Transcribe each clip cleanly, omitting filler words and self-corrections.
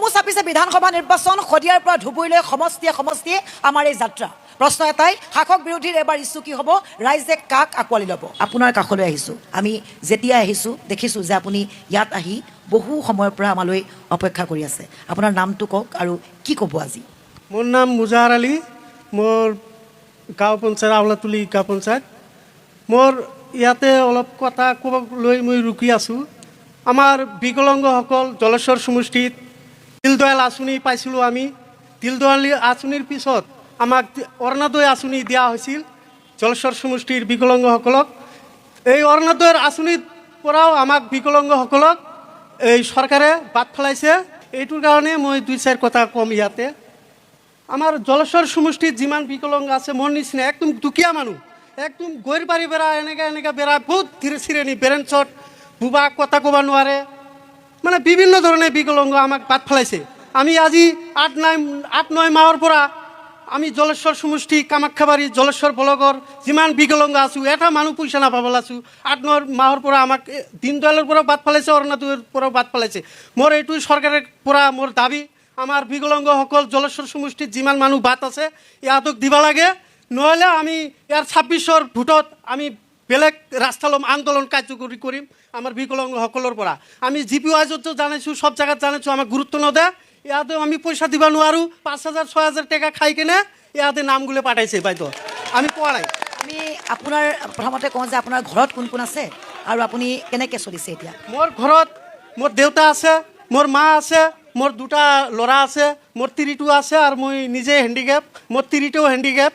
চমু চাপিছে বিধানসভা নিৰ্বাচন শদিয়াৰ পৰা ধুবুৰীলৈ সমষ্টিয়ে আমাৰ এই যাত্ৰা প্ৰশ্ন এটাই শাসক বিৰোধীৰ এবাৰ ইছ্যু কি হ'ব ৰাইজে কাক আকোৱালি ল'ব আপোনাৰ কাষলৈ আহিছোঁ আমি যেতিয়া আহিছোঁ দেখিছোঁ যে আপুনি ইয়াত আহি বহু সময়ৰ পৰা আমালৈ অপেক্ষা কৰি আছে আপোনাৰ নামটো কওক আৰু কি ক'ব আজি মোৰ নাম মুজাহাৰ আলী মোৰ গাঁও পঞ্চায়ত আউলাতুলি গাঁও পঞ্চায়ত মোৰ ইয়াতে অলপ কথা ক'ব লৈ মই ৰখি আছোঁ আমাৰ বিকলাংগসকল জলেশ্বৰ সমষ্টিত দীনদয়াল আঁচনি পাইছিলোঁ আমি দীনদয়াল আঁচনিৰ পিছত আমাক অৰুণোদয় আঁচনি দিয়া হৈছিল জলেশ্বৰ সমষ্টিৰ বিকলাংগসকলক এই অৰুণোদয়ৰ আঁচনিৰ পৰাও আমাক বিকলাংগসকলক এই চৰকাৰে বাদ পেলাইছে এইটোৰ কাৰণে মই দুই চাৰি কথা ক'ম ইয়াতে আমাৰ জলেশ্বৰ সমষ্টিত যিমান বিকলাংগ আছে মোৰ নিচিনা একদম দুখীয়া মানুহ একদম গৈৰ পাৰি বেৰা এনেকৈ বেৰা বহুত ধীৰে চিৰণি বেৰেঞ্চত বুবা কথা ক'ব নোৱাৰে মানে বিভিন্ন ধৰণে বিকলাংগ আমাক বাদ পেলাইছে আমি আজি 8-9 মাহৰ পৰা আমি জলেশ্বৰ সমষ্টি কামাখ্যাবাৰী জলেশ্বৰ ব্লকৰ যিমান বিকলাংগ আছোঁ এটা মানুহ পইচা নাপাবলৈ আছোঁ 8-9 মাহৰ পৰা আমাক দীনদয়ালৰ পৰা বাদ পেলাইছে অৰুণোদয়ৰ পৰা বাদ পেলাইছে মোৰ এইটো চৰকাৰৰ পৰা মোৰ দাবী আমাৰ বিকলাংগসকল জলেশ্বৰ সমষ্টিত যিমান মানুহ বাদ আছে ইহঁতক দিব লাগে নহ'লে আমি ইয়াৰ 26ৰ ভোটত আমি বেলেগ ৰাস্তা ল'ম আন্দোলন কাৰ্যকৰী কৰিম আমাৰ বিকলাংগসকলৰ পৰা আমি জি পি ৱাইজতো জানাইছোঁ সব জাগাত জানাইছোঁ আমাক গুৰুত্ব নদে ইয়াতে আমি পইচা দিব নোৱাৰোঁ 5,000-6,000 টাকা খাই কিনে ইয়াতে নামগুলো পাঠাইছে বাইদেউ আমি পোৱা নাই আমি আপোনাৰ প্ৰথমতে কওঁ যে আপোনাৰ ঘৰত কোন কোন আছে আৰু আপুনি কেনেকৈ চলিছে এতিয়া মোৰ ঘৰত মোৰ দেউতা আছে মোৰ মা আছে মোৰ দুটা ল'ৰা আছে মোৰ তিৰিটো আছে আৰু মই নিজে হেণ্ডিকেপ মোৰ তিৰিটোও হেণ্ডিকেপ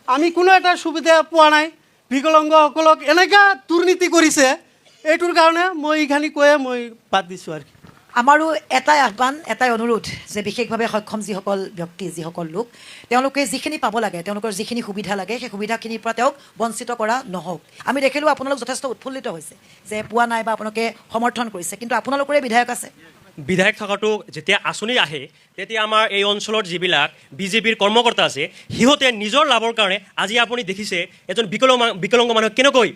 আমি কোনো এটা সুবিধা পোৱা নাই বিকলাংগসকলক এনেকুৱা দুৰ্নীতি কৰিছে এইটোৰ কাৰণে মই এইখানি কৈয়ে মই বাদ দিছোঁ আৰু আমাৰো এটাই আহ্বান এটাই অনুৰোধ যে বিশেষভাৱে সক্ষম যিসকল ব্যক্তি যিসকল লোক তেওঁলোকে যিখিনি পাব লাগে তেওঁলোকৰ যিখিনি সুবিধা লাগে সেই সুবিধাখিনিৰ পৰা তেওঁক বঞ্চিত কৰা নহওক আমি দেখিলোঁ আপোনালোক যথেষ্ট উৎফুল্লিত হৈছে যে পোৱা নাই বা আপোনালোকে সমৰ্থন কৰিছে কিন্তু আপোনালোকৰে বিধায়ক আছে বিধায়ক থকাটো যেতিয়া আঁচনি আহে তেতিয়া আমাৰ এই অঞ্চলত যিবিলাক বিজেপিৰ কৰ্মকৰ্তা আছে সিহঁতে নিজৰ লাভৰ কাৰণে আজি আপুনি দেখিছে এজন বিকলাংগ মানুহক কেনেকৈ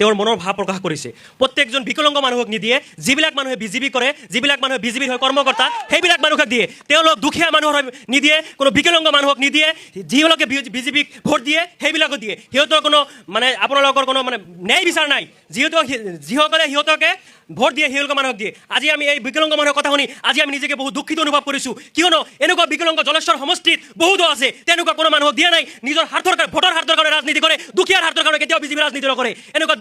তেওঁৰ মনৰ ভাৱ প্ৰকাশ কৰিছে প্ৰত্যেকজন বিকলাংগ মানুহক নিদিয়ে যিবিলাক মানুহে বিজেপি কৰে যিবিলাক মানুহে বিজেপিৰ হয় কৰ্মকৰ্তা সেইবিলাক মানুহক দিয়ে তেওঁলোক দুখীয়া মানুহৰ নিদিয়ে কোনো বিকলাংগ মানুহক নিদিয়ে যিবিলাকে বিজেপিক ভোট দিয়ে সেইবিলাকো দিয়ে সিহঁতৰ কোনো মানে আপোনালোকৰ কোনো মানে ন্যায় বিচাৰ নাই যিসকলে সিহঁতকে ভোট দিয়ে সেইলোকৰ মানুহক দিয়ে আজি আমি এই বিকলাংগ মানুহৰ কথা শুনি আজি আমি নিজকে বহুত দুখিত অনুভৱ কৰিছোঁ কিয়নো এনেকুৱা বিকলাংগ জলেশ্বৰ সমষ্টিত বহুতো আছে তেনেকুৱা কোনো মানুহক দিয়া নাই নিজৰ স্বাৰ্থৰ কাৰণে ভোটৰ স্বাৰ্থৰ কাৰণে ৰাজনীতি কৰে দুখীয়াৰ স্বাৰ্থৰ কাৰণে কেতিয়াও বিজেপি ৰাজনীতি নকৰে এনেকুৱা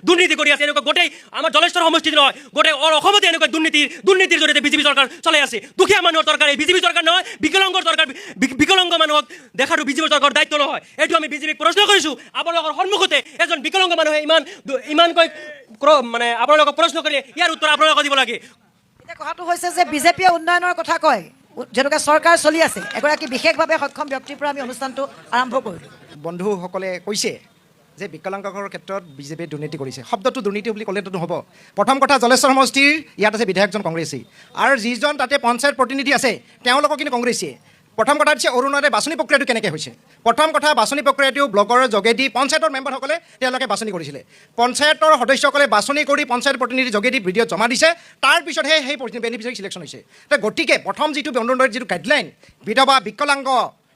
দুৰ্নীতি কৰি আছে এনেকুৱা গোটেই আমাৰ জলেশ্বৰ সমষ্টিত নহয় গোটেই অসমতে এনেকুৱা দুৰ্নীতিৰ জৰিয়তে বিজেপি চৰকাৰ চলাই আছে দুখীয়া মানুহৰ চৰকাৰ এই বিজেপি চৰকাৰ নহয় বিকলাংগৰ চৰকাৰ বিকলাংগ মানুহক দেখাটো বিজেপি চৰকাৰৰ দায়িত্ব নহয় এইটো আমি বিজেপিক প্ৰশ্ন কৰিছোঁ আপোনালোকৰ সন্মুখতে এজন বিকলাংগ মানুহে ইমানকৈ মানে আপোনালোকক প্ৰশ্ন কৰিলে ইয়াৰ উত্তৰ আপোনালোকে দিব লাগে এতিয়া কথাটো হৈছে যে বিজেপিয়ে উন্নয়নৰ কথা কয় যেনেকৈ চৰকাৰ চলি আছে এগৰাকী বিশেষভাৱে সক্ষম ব্যক্তিৰ পৰা আমি অনুষ্ঠানটো আৰম্ভ কৰিলোঁ বন্ধুসকলে কৈছে যে বিকলাংগৰ ক্ষেত্ৰত বিজেপিয়ে দুৰ্নীতি কৰিছে শব্দটো দুৰ্নীতি বুলি ক'লেতো নহ'ব প্ৰথম কথা জলেশ্বৰ সমষ্টিৰ ইয়াত আছে বিধায়কজন কংগ্ৰেছী আৰু যিজন তাতে পঞ্চায়ত প্ৰতিনিধি আছে তেওঁলোকক কিন্তু কংগ্ৰেছীয়ে প্ৰথম কথা হৈছে অৰুণোদয় বাছনি প্ৰক্ৰিয়াটো কেনেকৈ হৈছে প্ৰথম কথা বাছনি প্ৰক্ৰিয়াটো ব্লকৰ যোগেদি পঞ্চায়তৰ মেম্বাৰসকলে তেওঁলোকে বাছনি কৰিছিলে পঞ্চায়তৰ সদস্যসকলে বাছনি কৰি পঞ্চায়ত প্ৰতিনিধিৰ যোগেদি ভিডিঅ' জমা দিছে তাৰপিছতহে সেই বেনিফিচিয়াৰী চিলেকশ্যন হৈছে তো গতিকে প্ৰথম যিটো অৰুণোদয়ৰ যিটো গাইডলাইন বিধৱা বিকলাংগ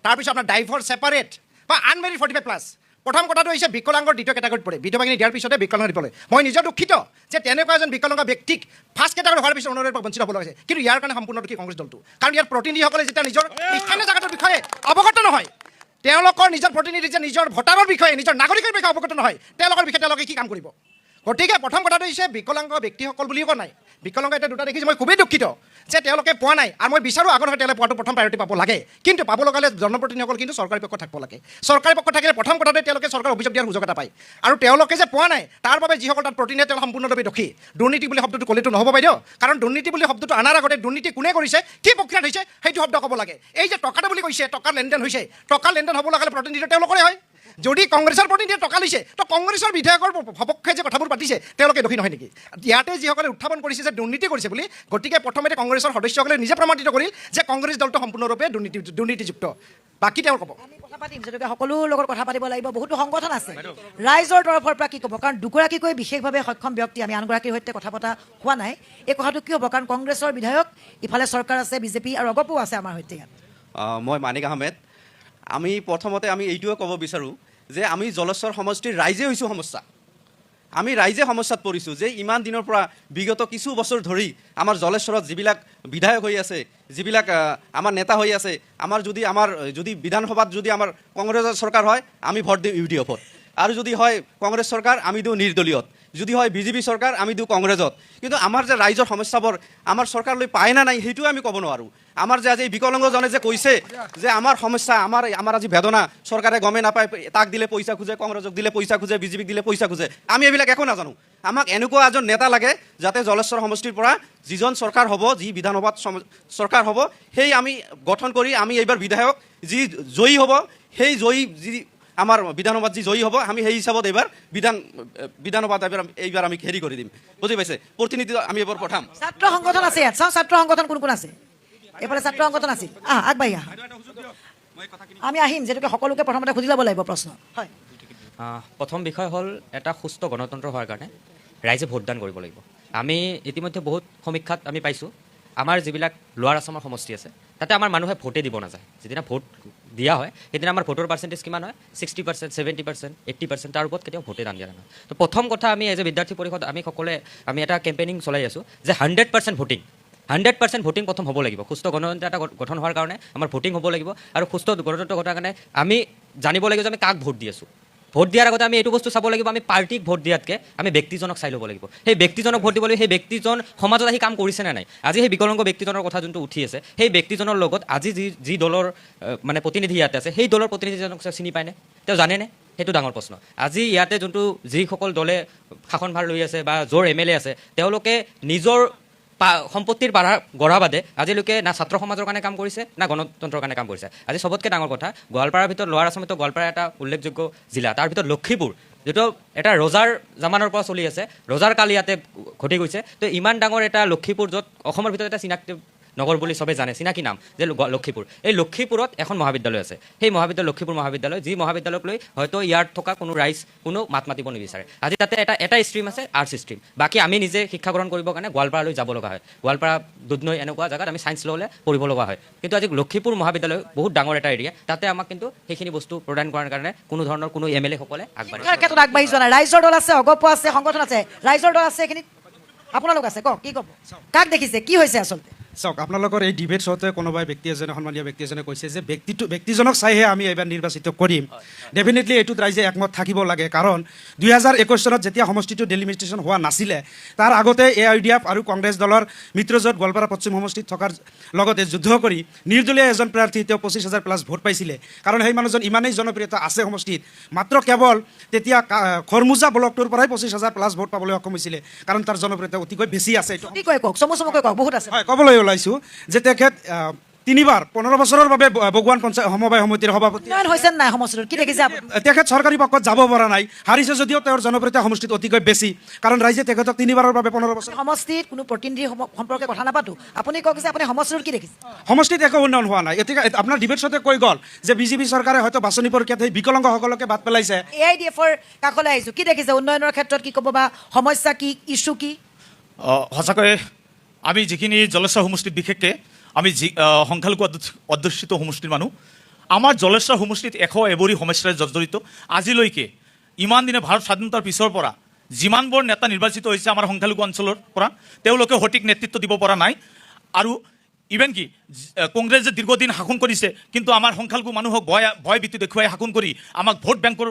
তাৰপিছত আপোনাৰ ডাইভৰ ছেপাৰেট বা আনমেৰিড 45+ প্ৰথম কথাটো হৈছে বিকলাংগৰ দ্বিতীয় কেটাগৰীত পৰে বিধৱাখিনি দিয়াৰ পিছতে বিকলাংগ দিবলৈ মই নিজে দুখিত যে তেনেকুৱা এজন বিকলাংগ ব্যক্তিক ফাৰ্ষ্ট কেটাগৰী হোৱাৰ পিছত অৰুণোদয়ৰ পৰা বঞ্চিত হ'ব লাগিছে কিন্তু ইয়াৰ কাৰণে সম্পূৰ্ণ দুখী কংগ্ৰেছ দলটো কাৰণ ইয়াৰ প্ৰতিনিধিসকলে যেতিয়া নিজৰ স্থানীয় জেগাটোৰ বিষয়ে অৱগত নহয় তেওঁলোকৰ নিজৰ প্ৰতিনিধি যে নিজৰ ভোটাৰৰ বিষয়ে নিজৰ নাগৰিকৰ বিষয়ে অৱগত নহয় তেওঁলোকৰ বিষয়ে তেওঁলোকে কি কাম কৰিব গতিকে প্ৰথম কথাটো হৈছে বিকলাংগ ব্যক্তিসকল বুলিও কোৱা নাই বিকলাংগ এতিয়া দুটা দেখিছোঁ মই খুবেই দুখিত যে তেওঁলোকে পোৱা নাই আৰু মই বিচাৰোঁ আগৰ হয় তেওঁলোকে পোৱাটো প্ৰথম প্ৰায়ৰিটি পাব লাগে কিন্তু পাব লগা হ'লে জনপ্ৰতিনিধিসকল কিন্তু চৰকাৰী পক্ষ থাকিব লাগে চৰকাৰী পক্ষ থাকিলে প্ৰথম কথাতে তেওঁলোকে চৰকাৰ অভিযোগ দিয়াৰ সুযোগ এটা পায় আৰু তেওঁলোকে যে পোৱা নাই তাৰ বাবে যিসকল তাত প্ৰতিনিধি তেওঁলোক সম্পূৰ্ণৰূপে দোষী দুৰ্নীতি বুলি শব্দটো ক'লেতো নহ'ব বাইদেউ কাৰণ দুৰ্নীতি বুলি শব্দটো অনাৰ আগতে দুৰ্নীতি কোনে কৰিছে কি প্ৰক্ৰিয়াত হৈছে সেইটো শব্দ ক'ব লাগে এই যে টকাটো বুলি কৈছে টকাৰ লেনদেন হৈছে টকাৰ লেনদেন হ'ব লগা হ'লে প্ৰতিনিধি তেওঁলোকৰে হয় যদি কংগ্ৰেছৰ প্ৰতিনিধিয়ে টকা লৈছে তো কংগ্ৰেছৰ বিধায়কৰ সপক্ষে যে কথাবোৰ পাতিছে তেওঁলোকে দোষী নহয় নেকি? ইয়াতে যিসকলে উত্থাপন কৰিছে যে দুৰ্নীতি কৰিছে বুলি, গতিকে প্ৰথমতে কংগ্ৰেছৰ সদস্যসকলে নিজে প্ৰমাণিত কৰিল যে কংগ্ৰেছ দলটো সম্পূৰ্ণৰূপে দুৰ্নীতিযুক্ত। বাকী তেওঁ ক'ব। আমি কথা পাতিম, যিহেতুকে সকলোৰ লগত কথা পাতিব লাগিব, বহুতো সংগঠন আছে। ৰাইজৰ তৰফৰ পৰা কি ক'ব? কাৰণ দুগৰাকীকৈ বিশেষভাৱে সক্ষম ব্যক্তি, আমি আনগৰাকীৰ সৈতে কথা পতা হোৱা নাই। এই কথাটো কি হ'ব? কাৰণ কংগ্ৰেছৰ বিধায়ক, ইফালে চৰকাৰ আছে, বিজেপি আৰু অগপো আছে আমাৰ সৈতে ইয়াত। মই মানিক আহমেদ। আমি প্ৰথমতে আমি এইটোৱে ক'ব বিচাৰোঁ যে আমি জলেশ্বৰ সমষ্টিৰ ৰাইজে হৈছোঁ সমস্যা। আমি ৰাইজে সমস্যাত পৰিছোঁ যে ইমান দিনৰ পৰা বিগত কিছু বছৰ ধৰি আমাৰ জলেশ্বৰত যিবিলাক বিধায়ক হৈ আছে, যিবিলাক আমাৰ নেতা হৈ আছে, আমাৰ যদি বিধানসভাত যদি আমাৰ কংগ্ৰেছৰ চৰকাৰ হয় আমি ভোট দিওঁ UDFত, আৰু যদি হয় কংগ্ৰেছ চৰকাৰ আমি দিওঁ নিৰ্দলীয়ত, যদি হয় বিজেপি চৰকাৰ আমি দিওঁ কংগ্ৰেছত। কিন্তু আমাৰ যে ৰাইজৰ সমস্যাবোৰ আমাৰ চৰকাৰলৈ পায় না নাই সেইটোৱে আমি ক'ব নোৱাৰোঁ। আমাৰ যে আজি বিকলাংগজনে যে কৈছে যে আমাৰ সমস্যা, আমাৰ আজি বেদনা চৰকাৰে গমেই নাপায়, তাক দিলে পইচা খোজে, কংগ্ৰেছক দিলে পইচা খোজে, বিজেপিক দিলে পইচা খোজে, আমি এইবিলাক একো নাজানো। আমাক এনেকুৱা এজন নেতা লাগে যাতে জলেশ্বৰ সমষ্টিৰ পৰা যিজন চৰকাৰ হ'ব, যি বিধানসভাত চৰকাৰ হ'ব, সেই আমি গঠন কৰি আমি এইবাৰ বিধায়ক যি জয়ী হ'ব, সেই জয়ী যি আমাৰ বিধানসভাত যি জয়ী হ'ব আমি সেই হিচাপত এইবাৰ বিধানসভাত এইবাৰ আমি হেৰি কৰি দিম। বুজি পাইছে? প্ৰতিনিধি আমি এইবাৰ পঠাম। ছাত্ৰ সংগঠন আছে ইয়াত, চাওঁ ছাত্ৰ সংগঠন কোন কোন আছে। এইফালে ছাত্ৰ সংগঠন আছিল, আগবাঢ়ি আহা। আমি আহিম, যিহেতুকে সকলোকে প্ৰথমতে সুধি ল'ব লাগিব প্ৰশ্ন। হয়, প্ৰথম বিষয় হ'ল এটা সুস্থ গণতন্ত্ৰ হোৱাৰ কাৰণে ৰাইজে ভোটদান কৰিব লাগিব। আমি ইতিমধ্যে বহুত সমীক্ষাত আমি পাইছোঁ আমাৰ যিবিলাক লোৱাৰ আছামৰ সমষ্টি আছে তাতে আমাৰ মানুহে ভোটে দিব নাযায়। যিদিনা ভোট দিয়া হয় সেইদিনা আমাৰ ভোটৰ পাৰ্চেণ্টেজ কিমান হয়? 60%, 70%, 80%, তাৰ ওপৰত কেতিয়াও ভোটে দান দিয়া নহয়। তো প্ৰথম কথা আমি এজ এ বিদ্যাৰ্থী পৰিষদ আমি সকলোৱে আমি এটা কেম্পেইনিং চলাই আছোঁ যে 100% ভোটিং, 100% ভোটিং প্ৰথম হ'ব লাগিব। সুস্থ গণতন্ত্ৰ এটা গঠন হোৱাৰ কাৰণে আমাৰ ভোটিং হ'ব লাগিব, আৰু সুস্থ গণতন্ত্ৰ ঘটাৰ কাৰণে আমি জানিব লাগিব যে আমি কাক ভোট দি আছোঁ। ভোট দিয়াৰ আগতে আমি এইটো বস্তু চাব লাগিব, আমি পাৰ্টিক ভোট দিয়াতকৈ আমি ব্যক্তিজনক চাই ল'ব লাগিব। সেই ব্যক্তিজনক ভোট দিব লাগিব, সেই ব্যক্তিজন সমাজত আহি কাম কৰিছে নে নাই। আজি সেই বিকলাংগ ব্যক্তিজনৰ কথা যোনটো উঠি আছে, সেই ব্যক্তিজনৰ লগত আজি যি দলৰ মানে প্ৰতিনিধি ইয়াতে আছে সেই দলৰ প্ৰতিনিধিজনক চিনি পায়নে? তেওঁ জানেনে? সেইটো ডাঙৰ প্ৰশ্ন। আজি ইয়াতে যোনটো যিসকল দলে শাসনভাৰ লৈ আছে বা য'ৰ MLA আছে তেওঁলোকে নিজৰ সম্পত্তিৰ পাৰা গঢ়া বাদে আজিলৈকে না ছাত্ৰ সমাজৰ কাৰণে কাম কৰিছে না গণতন্ত্ৰৰ কাৰণে কাম কৰিছে। আজি চবতকৈ ডাঙৰ কথা, গোৱালপাৰাৰ ভিতৰত লোৱাৰ আছামতো গোৱালপাৰা এটা উল্লেখযোগ্য জিলা, তাৰ ভিতৰত লক্ষীপুৰ যিটো এটা ৰজাৰ জামানৰ পৰা চলি আছে, ৰজাৰ কাল ইয়াতে ঘটি গৈছে। তো ইমান ডাঙৰ এটা লক্ষীপুৰ য'ত অসমৰ ভিতৰত এটা চিনাক্তি নগৰ বুলি চবে জানে, চিনাকি নাম যে লক্ষীপুৰ, এই লক্ষীপুৰত এখন মহাবিদ্যালয় আছে। সেই মহাবিদ্যালয় লক্ষীপুৰ মহাবিদ্যালয়, যি মহাবিদ্যালয়ক লৈ হয়তো ইয়াত থকা কোনো ৰাইজ কোনো মাত মাতিব নিবিচাৰে। আজি তাতে এটা ষ্ট্ৰীম আছে, আৰ্টছ ষ্ট্ৰীম। বাকী আমি নিজে শিক্ষা গ্ৰহণ কৰিবৰ কাৰণে গোৱালপাৰালৈ যাব লগা হয়। গোৱালপাৰা, দুধনৈ এনেকুৱা জেগাত আমি ছায়েন্স ল'লে পঢ়িব লগা হয়। কিন্তু আজি লক্ষীপুৰ মহাবিদ্যালয় বহুত ডাঙৰ এটা এৰিয়া, তাতে আমাক কিন্তু সেইখিনি বস্তু প্ৰদান কৰাৰ কাৰণে কোনো ধৰণৰ কোনো MLA সকলে আগবাঢ়ি ক্ষেত্ৰত আগবাঢ়ি যোৱা নাই। ৰাইজৰ দল আছে, অগপ আছে, সংগঠন আছে, ৰাইজৰ দল আছে, এইখিনিত আপোনালোক আছে। কওক, কি ক'ব? কাক দেখিছে? কি হৈছে আচলতে? চাওক, আপোনালোকৰ এই ডিবেট চাওঁতে কোনোবাই সন্মানীয় ব্যক্তি এজনে কৈছে যে ব্যক্তিজনক চাইহে আমি এইবাৰ নিৰ্বাচিত কৰিম। ডেফিনেটলি এইটোত ৰাইজে একমত থাকিব লাগে, কাৰণ 2021 চনত যেতিয়া সমষ্টিটো ডেলিমিটেশ্যন হোৱা নাছিলে তাৰ আগতে AIUDF আৰু কংগ্ৰেছ দলৰ মিত্ৰজোঁট গোৱালপাৰা পশ্চিম সমষ্টিত থকাৰ লগতে যুদ্ধ কৰি নিৰ্দলীয় এজন প্ৰাৰ্থী তেওঁ 25,000+ ভোট পাইছিলে। কাৰণ সেই মানুহজন ইমানেই জনপ্ৰিয়তা আছে সমষ্টিত, মাত্ৰ কেৱল তেতিয়া খৰমুজা ব্লকটোৰ পৰাই 25,000+ ভোট পাবলৈ সক্ষম হৈছিলে, কাৰণ তাৰ জনপ্ৰিয়তা অতিকৈ বেছি আছে। কি কয় কওক, চমুকৈ কওক, বহুত আছে। হয়, ক'বলৈ ওলাইছোঁ যে তেখেত 3বাৰ 15 বছৰৰ বাবে বগুৱান পঞ্চায়ত সমবায় সমিতিৰ সভাপতি। হৈছে নাই সমষ্টিটোত? কি দেখিছে আপুনি? তেখেত চৰকাৰী পক্ষত যাব পৰা নাই, হাৰিছে যদিও তেওঁৰ জনপ্ৰিয়তা সমষ্টিত অতিকৈ বেছি, কাৰণ ৰাইজে তেখেতক 3বাৰৰ বাবে 15 বছৰ। সমষ্টিত কোনো প্ৰতিনিধি সম্পৰ্কে কথা নাপাতো, আপুনি কওক যে আপুনি সমষ্টিটোত কি দেখিছে? সমষ্টিত একো উন্নয়ন হোৱা নাই। এতিয়া আপোনাৰ ডিবেট শ্ব'তে কৈ গ'ল যে বিজেপি চৰকাৰে হয়তো বাছনি প্ৰক্ৰিয়াত সেই বিকলাংগসকলকে বাদ পেলাইছে। AIUDFৰ কাষলৈ আহিছোঁ, কি দেখিছে উন্নয়নৰ ক্ষেত্ৰত? কি ক'ব বা সমস্যা কি, ইছ্যু কি? সঁচাকৈ আমি যিখিনি জলেশ্বৰ সমষ্টিত বিশেষকৈ আমি সংখ্যালঘু অধ্যুষিত সমষ্টিৰ মানুহ, আমাৰ জলেশ্বৰ সমষ্টিত 100 এবৰি সমস্যাৰে জৰ্জৰিত। আজিলৈকে ইমান দিনে ভাৰত স্বাধীনতাৰ পিছৰ পৰা যিমানবোৰ নেতা নিৰ্বাচিত হৈছে আমাৰ সংখ্যালঘু অঞ্চলৰ পৰা, তেওঁলোকে সঠিক নেতৃত্ব দিব পৰা নাই। আৰু ইভেন কি কংগ্ৰেছে দীৰ্ঘদিন শাসন কৰিছে, কিন্তু আমাৰ সংখ্যালঘু মানুহক ভয় ভীতি দেখুৱাই শাসন কৰি আমাক ভোট বেংকৰ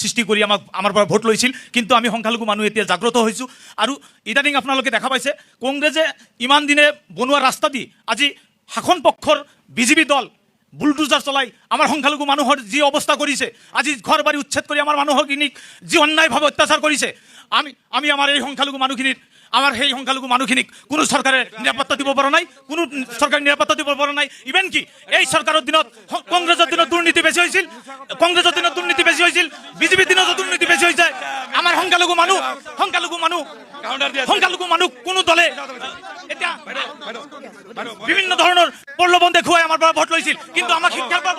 সৃষ্টি কৰি আমাৰ পৰা ভোট লৈছিল। কিন্তু আমি সংখ্যালঘু মানুহ এতিয়া জাগ্ৰত হৈছোঁ। আৰু ইদানিং আপোনালোকে দেখা পাইছে কংগ্ৰেছে ইমান দিনে বনোৱা ৰাস্তা দি আজি শাসন পক্ষৰ বিজেপি দল বুলডোজাৰ চলাই আমাৰ সংখ্যালঘু মানুহৰ যি অৱস্থা কৰিছে, আজি ঘৰ বাৰী উচ্ছেদ কৰি আমাৰ মানুহখিনিক যি অন্যায়ভাৱে অত্যাচাৰ কৰিছে, আমি আমাৰ এই সংখ্যালঘু মানুহখিনিৰ আমাৰ সেই সংখ্যালঘু মানুহখিনিক কোনো চৰকাৰে নিৰাপত্তা দিব পৰা নাই, কোনো চৰকাৰে নিৰাপত্তা দিব পৰা নাই। ইভেন কি এই চৰকাৰৰ দিনত কংগ্ৰেছৰ দিনত দুৰ্নীতি বেছি হৈছিল, বিজেপিৰ দিনতো দুৰ্নীতি বেছি হৈছে। আমাৰ সংখ্যালঘু মানুহ কোনো দলে এতিয়া বিভিন্ন ধৰণৰ প্ৰলোভন দেখুৱাই আমাৰ পৰা ভোট লৈছিল, কিন্তু আমাক শিক্ষাৰ পৰা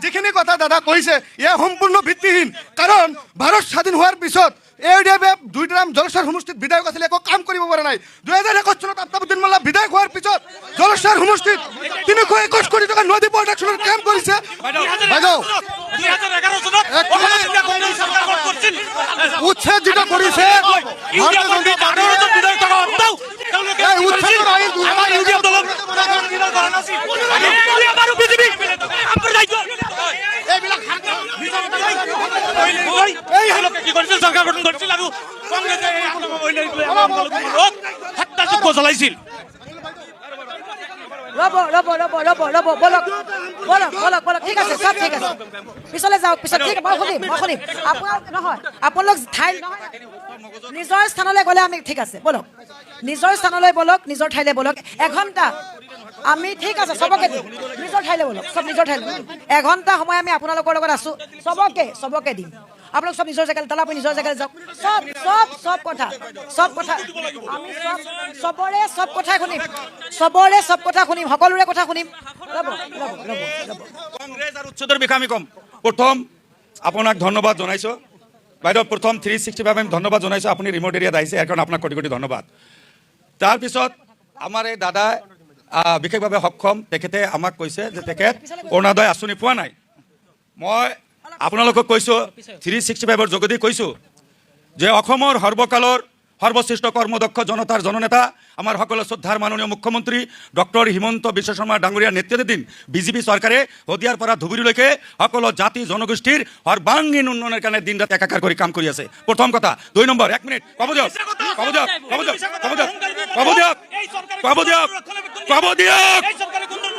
যিখিনি কথা দাদা কৈছে এয়া সম্পূৰ্ণ ভিত্তিহীন। কাৰণ ভাৰত স্বাধীন হোৱাৰ পিছত AUDF দুইটাম জলস্বৰ সমষ্টিত বিধায়ক আছিলে, একো কাম কৰিব পৰা নাই। 2021 চনত আফতাবুদ্দিন মোল্লা বিধায়ক হোৱাৰ পিছত জলস্বৰ সমষ্টিত 321 কোটি টকা নদী প্ৰডাকশ্যনৰ কাম কৰিছে। বাইদেউ 2011 চনত অসমত যেতিয়া কংগ্ৰেছ চৰকাৰ কৰিছিল, উচ্ছেদ যিটো কৰিছে চৰকাৰ গঠন কৰিছিল আৰু কংগ্ৰেছে হত্যাযজ্ঞ চলাইছিল। ৰ'ব বলক ঠিক আছে, চব ঠিক আছে, পিছলৈ যাওক, পিছত ঠিক মই শুনিম আপোনাক নহয়, আপোনালোক ঠাই নিজৰ স্থানলৈ গ'লে আমি ঠিক আছে, বলক নিজৰ স্থানলৈ বলক, নিজৰ ঠাইলৈ বলক। এঘণ্টা আমি ঠিক আছে চবকে দিম, নিজৰ ঠাইলৈ বলক, চব নিজৰ ঠাইলৈ। এঘণ্টা সময় আমি আপোনালোকৰ লগত আছোঁ, চবকে দিম। আপোনালোক চব নিজৰ জেগালৈ, তালৈ আপুনি নিজৰ জেগালৈ যাওক। চব কথা আমি চবৰে চব কথাই শুনিম, সকলোৰে কথা শুনিম। ৰ'ব কংগ্ৰেছ আৰু উচ্ছেদৰ বিষয়ে আমি ক'ম। প্ৰথম আপোনাক ধন্যবাদ জনাইছোঁ বাইদেউ, প্ৰথম 365 আমি ধন্যবাদ জনাইছোঁ। আপুনি ৰিম'ট এৰিয়াত আহিছে, ইয়াৰ কাৰণে আপোনাক কোটি কোটি ধন্যবাদ। তাৰপিছত আমাৰ এই দাদাই বিশেষভাৱে সক্ষম, তেখেতে আমাক কৈছে যে তেখেত অৰুণোদয় আঁচনি পোৱা নাই। মই আপোনালোকক কৈছোঁ 365ৰ যোগেদি কৈছোঁ যে অসমৰ সৰ্বকালৰ সৰ্বশ্ৰেষ্ঠ কৰ্মদক্ষ জনতাৰ জননেতা আমাৰ সকলো শ্ৰদ্ধাৰ মাননীয় মুখ্যমন্ত্ৰী ডক্টৰ হিমন্ত বিশ্ব শৰ্মা ডাঙৰীয়াৰ নেতৃত্বাধীন বিজেপি চৰকাৰে শদিয়াৰ পৰা ধুবুৰীলৈকে সকলো জাতি জনগোষ্ঠীৰ সৰ্বাংগীন উন্নয়নৰ কাৰণে দিন ৰাতি একাকাৰ কৰি কাম কৰি আছে। প্ৰথম কথা। 2 নম্বৰ, 1 মিনিট ক'ব দিয়ক।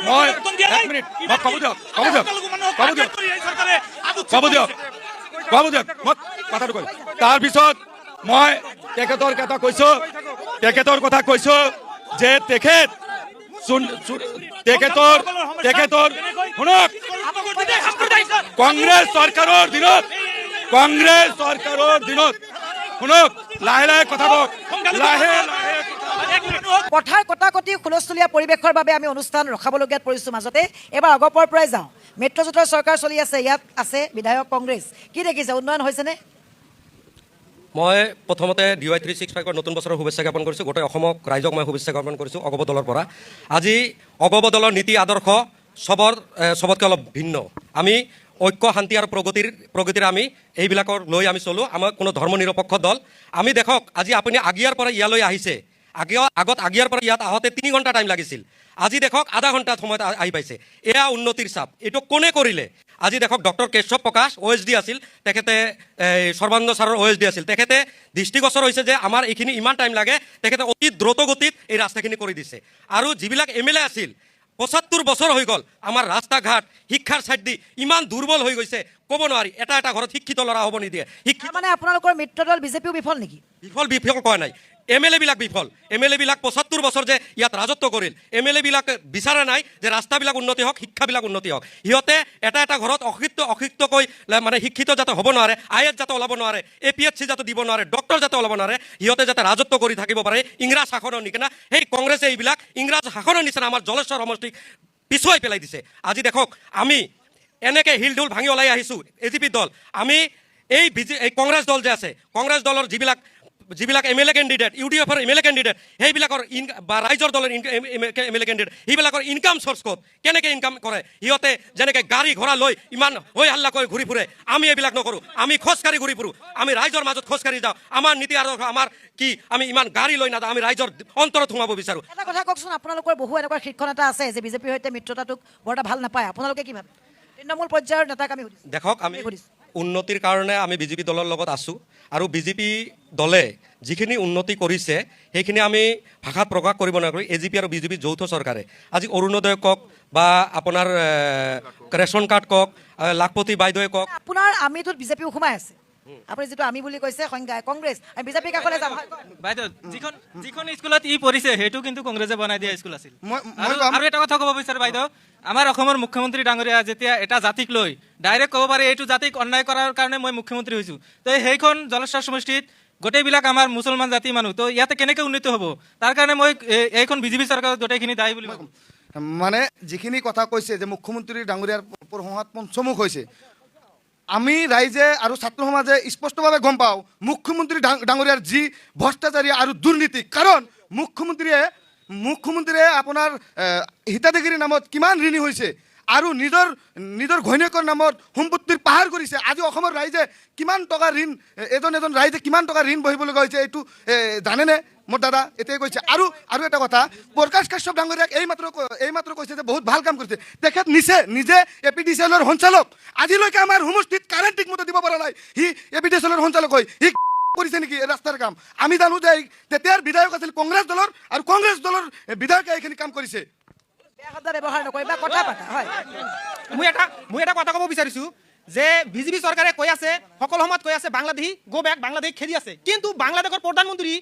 মই 1 মিনিট ক'ব দিয়ক, মই কথাটো কৈ তাৰপিছত মই তেখেতৰ কথা কৈছোঁ যে তেখেতৰ শুনক, কংগ্ৰেছ চৰকাৰৰ দিনত শুনক, লাহে কথা কওক, লাহে কথাৰ কটাকটি হুলস্থুলীয়া পৰিৱেশৰ বাবে আমি অনুষ্ঠান ৰখাবলগীয়াত পৰিছোঁ মাজতে। এবাৰ আগৰ পৰাই যাওঁ। মিত্ৰজোঁটৰ চৰকাৰ চলি আছে, ইয়াত আছে বিধায়ক কংগ্ৰেছ। কি দেখিছে, উন্নয়ন হৈছেনে? মই প্ৰথমতে DY 365ৰ নতুন বছৰৰ শুভেচ্ছা জ্ঞাপন কৰিছোঁ। গোটেই অসমক ৰাইজক মই শুভেচ্ছা জ্ঞাপন কৰিছোঁ অগপ দলৰ পৰা। আজি অগপ দলৰ নীতি আদৰ্শ চবতকৈ অলপ ভিন্ন। আমি ঐক্য, শান্তি আৰু প্ৰগতিৰ আমি এইবিলাকৰ লৈ আমি চলোঁ। আমাৰ কোনো ধৰ্ম নিৰপেক্ষ দল। আমি দেখক আজি আপুনি আগিয়াৰ পৰা ইয়ালৈ আহিছে, আগত আগিয়াৰ পৰা ইয়াত আহোঁতে 3 ঘণ্টা টাইম লাগিছিল, আজি দেখক আধা ঘণ্টাত সময়ত আহি পাইছে। এয়া উন্নতিৰ চাপ। এইটো কোনে কৰিলে? আজি দেখক ডক্টৰ কেশৱ প্ৰকাশ OSD আছিল, তেখেতে সৰ্বানন্দ ছাৰৰ OSD আছিল, তেখেতে দৃষ্টিগোচৰ হৈছে যে আমাৰ এইখিনি ইমান টাইম লাগে, তেখেতে অতি দ্ৰুত গতিত এই ৰাস্তাখিনি কৰি দিছে। আৰু যিবিলাক MLA আছিল 75 বছৰ হৈ গ'ল, আমাৰ ৰাস্তা ঘাট শিক্ষাৰ ছাইড দি ইমান দুৰ্বল হৈ গৈছে, ক'ব নোৱাৰি। এটা ঘৰত শিক্ষিত ল'ৰা হ'ব নিদিয়ে। মানে আপোনালোকৰ মিত্ৰদল বিজেপিও বিফল নেকি? বিফল কোৱা নাই, MLA বিলাক বিফল। MLA বিলাক 75 বছৰ যে ইয়াত ৰাজত্ব কৰিল, MLA বিলাক বিচাৰা নাই যে ৰাস্তাবিলাক উন্নতি হওক, শিক্ষাবিলাক উন্নতি হওক। সিহঁতে এটা ঘৰত অশিক্ষিতকৈ মানে শিক্ষিত যাতে হ'ব নোৱাৰে, IAS যাতে ওলাব নোৱাৰে, APSC যাতে দিব নোৱাৰে, ডক্টৰ যাতে ওলাব নোৱাৰে, সিহঁতে যাতে ৰাজত্ব কৰি থাকিব পাৰে ইংৰাজ শাসনৰ নিচিনা। সেই কংগ্ৰেছে এইবিলাক ইংৰাজ শাসনৰ নিচিনা আমাৰ জলেশ্বৰ সমষ্টিক পিছুৱাই পেলাই দিছে। আজি দেখক আমি এনেকৈ হিল ঢোল ভাঙি ওলাই আহিছোঁ। AGP দল, আমি এই কংগ্ৰেছ দল যে আছে, কংগ্ৰেছ দলৰ যিবিলাক MLA কেণ্ডিডেট, UDFৰ MLA কেণ্ডিডেট, সেইবিলাকৰ বা ৰাইজৰ দলৰ MLA কেণ্ডিডেট, সেইবিলাকৰ ইনকাম চ'ৰ্চ ক'ত, কেনেকৈ ইনকাম কৰে? সিহঁতে যেনেকৈ গাড়ী ঘোঁৰা লৈ ইমান হৈ হাল্লা কৰি ঘূৰি ফুৰে, আমি এইবিলাক নকৰোঁ। আমি খোজকাঢ়ি ঘূৰি ফুৰোঁ, আমি ৰাইজৰ মাজত খোজকাঢ়ি যাওঁ। আমাৰ নীতি আদৰ্শ আমাৰ কি, আমি ইমান গাড়ী লৈ নাযাওঁ, আমি ৰাইজৰ অন্তৰত সোমাব বিচাৰোঁ। এটা কথা কওকচোন, আপোনালোকৰ বহু এনেকুৱা শিক্ষণ এটা আছে যে বিজেপিৰ সৈতে মিত্ৰতাটোক বৰ এটা ভাল নাপায়, আপোনালোকে কি ভাবে? তৃণমূল পৰ্যায়ৰ নেতাক আমি সুধিছোঁ। দেখক, আমি উন্নতিৰ কাৰণে আমি বিজেপি দলৰ লগত আছোঁ, আৰু বিজেপি দলে যিখিনি উন্নতি কৰিছে সেইখিনি আমি ভাষাত প্ৰকাশ কৰিব নোৱাৰোঁ। AGP আৰু BJP যৌথ চৰকাৰে আজি অৰুণোদয় কওক বা আপোনাৰ ৰেচন কাৰ্ড কওক, লাখপতি বাইদেৱে কওক। আপোনাৰ আমিটোত বিজেপিও সোমাই আছে, আপুনি যিটো আমি বুলি কৈছে সংজ্ঞা কংগ্ৰেছ আমি বিজেপিৰ কাষলৈ যাম হয়, কওক। বাইদেউ যিখন স্কুলত ই পঢ়িছে সেইটো কিন্তু কংগ্ৰেছে বনাই দিয়া স্কুল আছিল আৰু এটা কথা ক'ব বিচাৰো বাইদেউ আমাৰ অসমৰ মুখ্যমন্ত্ৰী ডাঙৰীয়া যেতিয়া এটা জাতিক লৈ ডাইৰেক্ট ক'ব পাৰে এইটো জাতিক অন্যায় কৰাৰ কাৰণে মই মুখ্যমন্ত্ৰী হৈছো তো সেইখন জলস্বৰ সমষ্টিত গোটেইবিলাক আমাৰ মুছলমান জাতি মানুহ তো ইয়াতে কেনেকৈ উন্নীত হ'ব তাৰ কাৰণে মই এইখন বিজেপি চৰকাৰত গোটেইখিনি দায়ী বুলি ভাবোঁ। মানে যিখিনি কথা কৈছে যে মুখ্যমন্ত্ৰী ডাঙৰীয়াৰ প্ৰশংসাত পঞ্চমুখ হৈছে, আমি ৰাইজে আৰু ছাত্ৰ সমাজে স্পষ্টভাৱে গম পাওঁ মুখ্যমন্ত্ৰী ডাঙৰীয়াৰ যি ভ্ৰষ্টাচাৰী আৰু দুৰ্নীতি। কাৰণ মুখ্যমন্ত্ৰীয়ে আপোনাৰ হিতাধিকাৰীৰ নামত কিমান ঋণী হৈছে আৰু নিজৰ ঘৈণীয়েকৰ নামত সম্পত্তিৰ পাহাৰ কৰিছে। আজি অসমৰ ৰাইজে কিমান টকা ঋণ এজন ৰাইজে কিমান টকা ঋণ বহিব লগা হৈছে এইটো জানেনে মোৰ দাদা? এতিয়াই কৈছে। আৰু এটা কথা, প্ৰকাশ কাশ্যপ ডাঙৰীয়াক এইমাত্ৰ কৈছে যে বহুত ভাল কাম কৰিছে। তেখেত নিজে APDCL-ৰ সঞ্চালক, আজিলৈকে আমাৰ সমষ্টিত কাৰেণ্ট ঠিকমতে দিব পৰা নাই। সি APDCL-ৰ সঞ্চালক হয়, সি কৰিছে নেকি ৰাস্তাৰ কাম? আমি জানো যে তেতিয়াৰ বিধায়ক আছিল কংগ্ৰেছ দলৰ আৰু কংগ্ৰেছ দলৰ বিধায়কে এইখিনি কাম কৰিছে। বেয়া শব্দ ব্যৱহাৰ নকৰিবা, কথা পাতা হয়। মই এটা কথা ক'ব বিচাৰিছোঁ যে বিজেপি চৰকাৰে কৈ আছে সকলো সময়ত কৈ আছে বাংলাদেশী গো বেক, বাংলাদেশ খেদি আছে, কিন্তু বাংলাদেশৰ প্ৰধানমন্ত্ৰী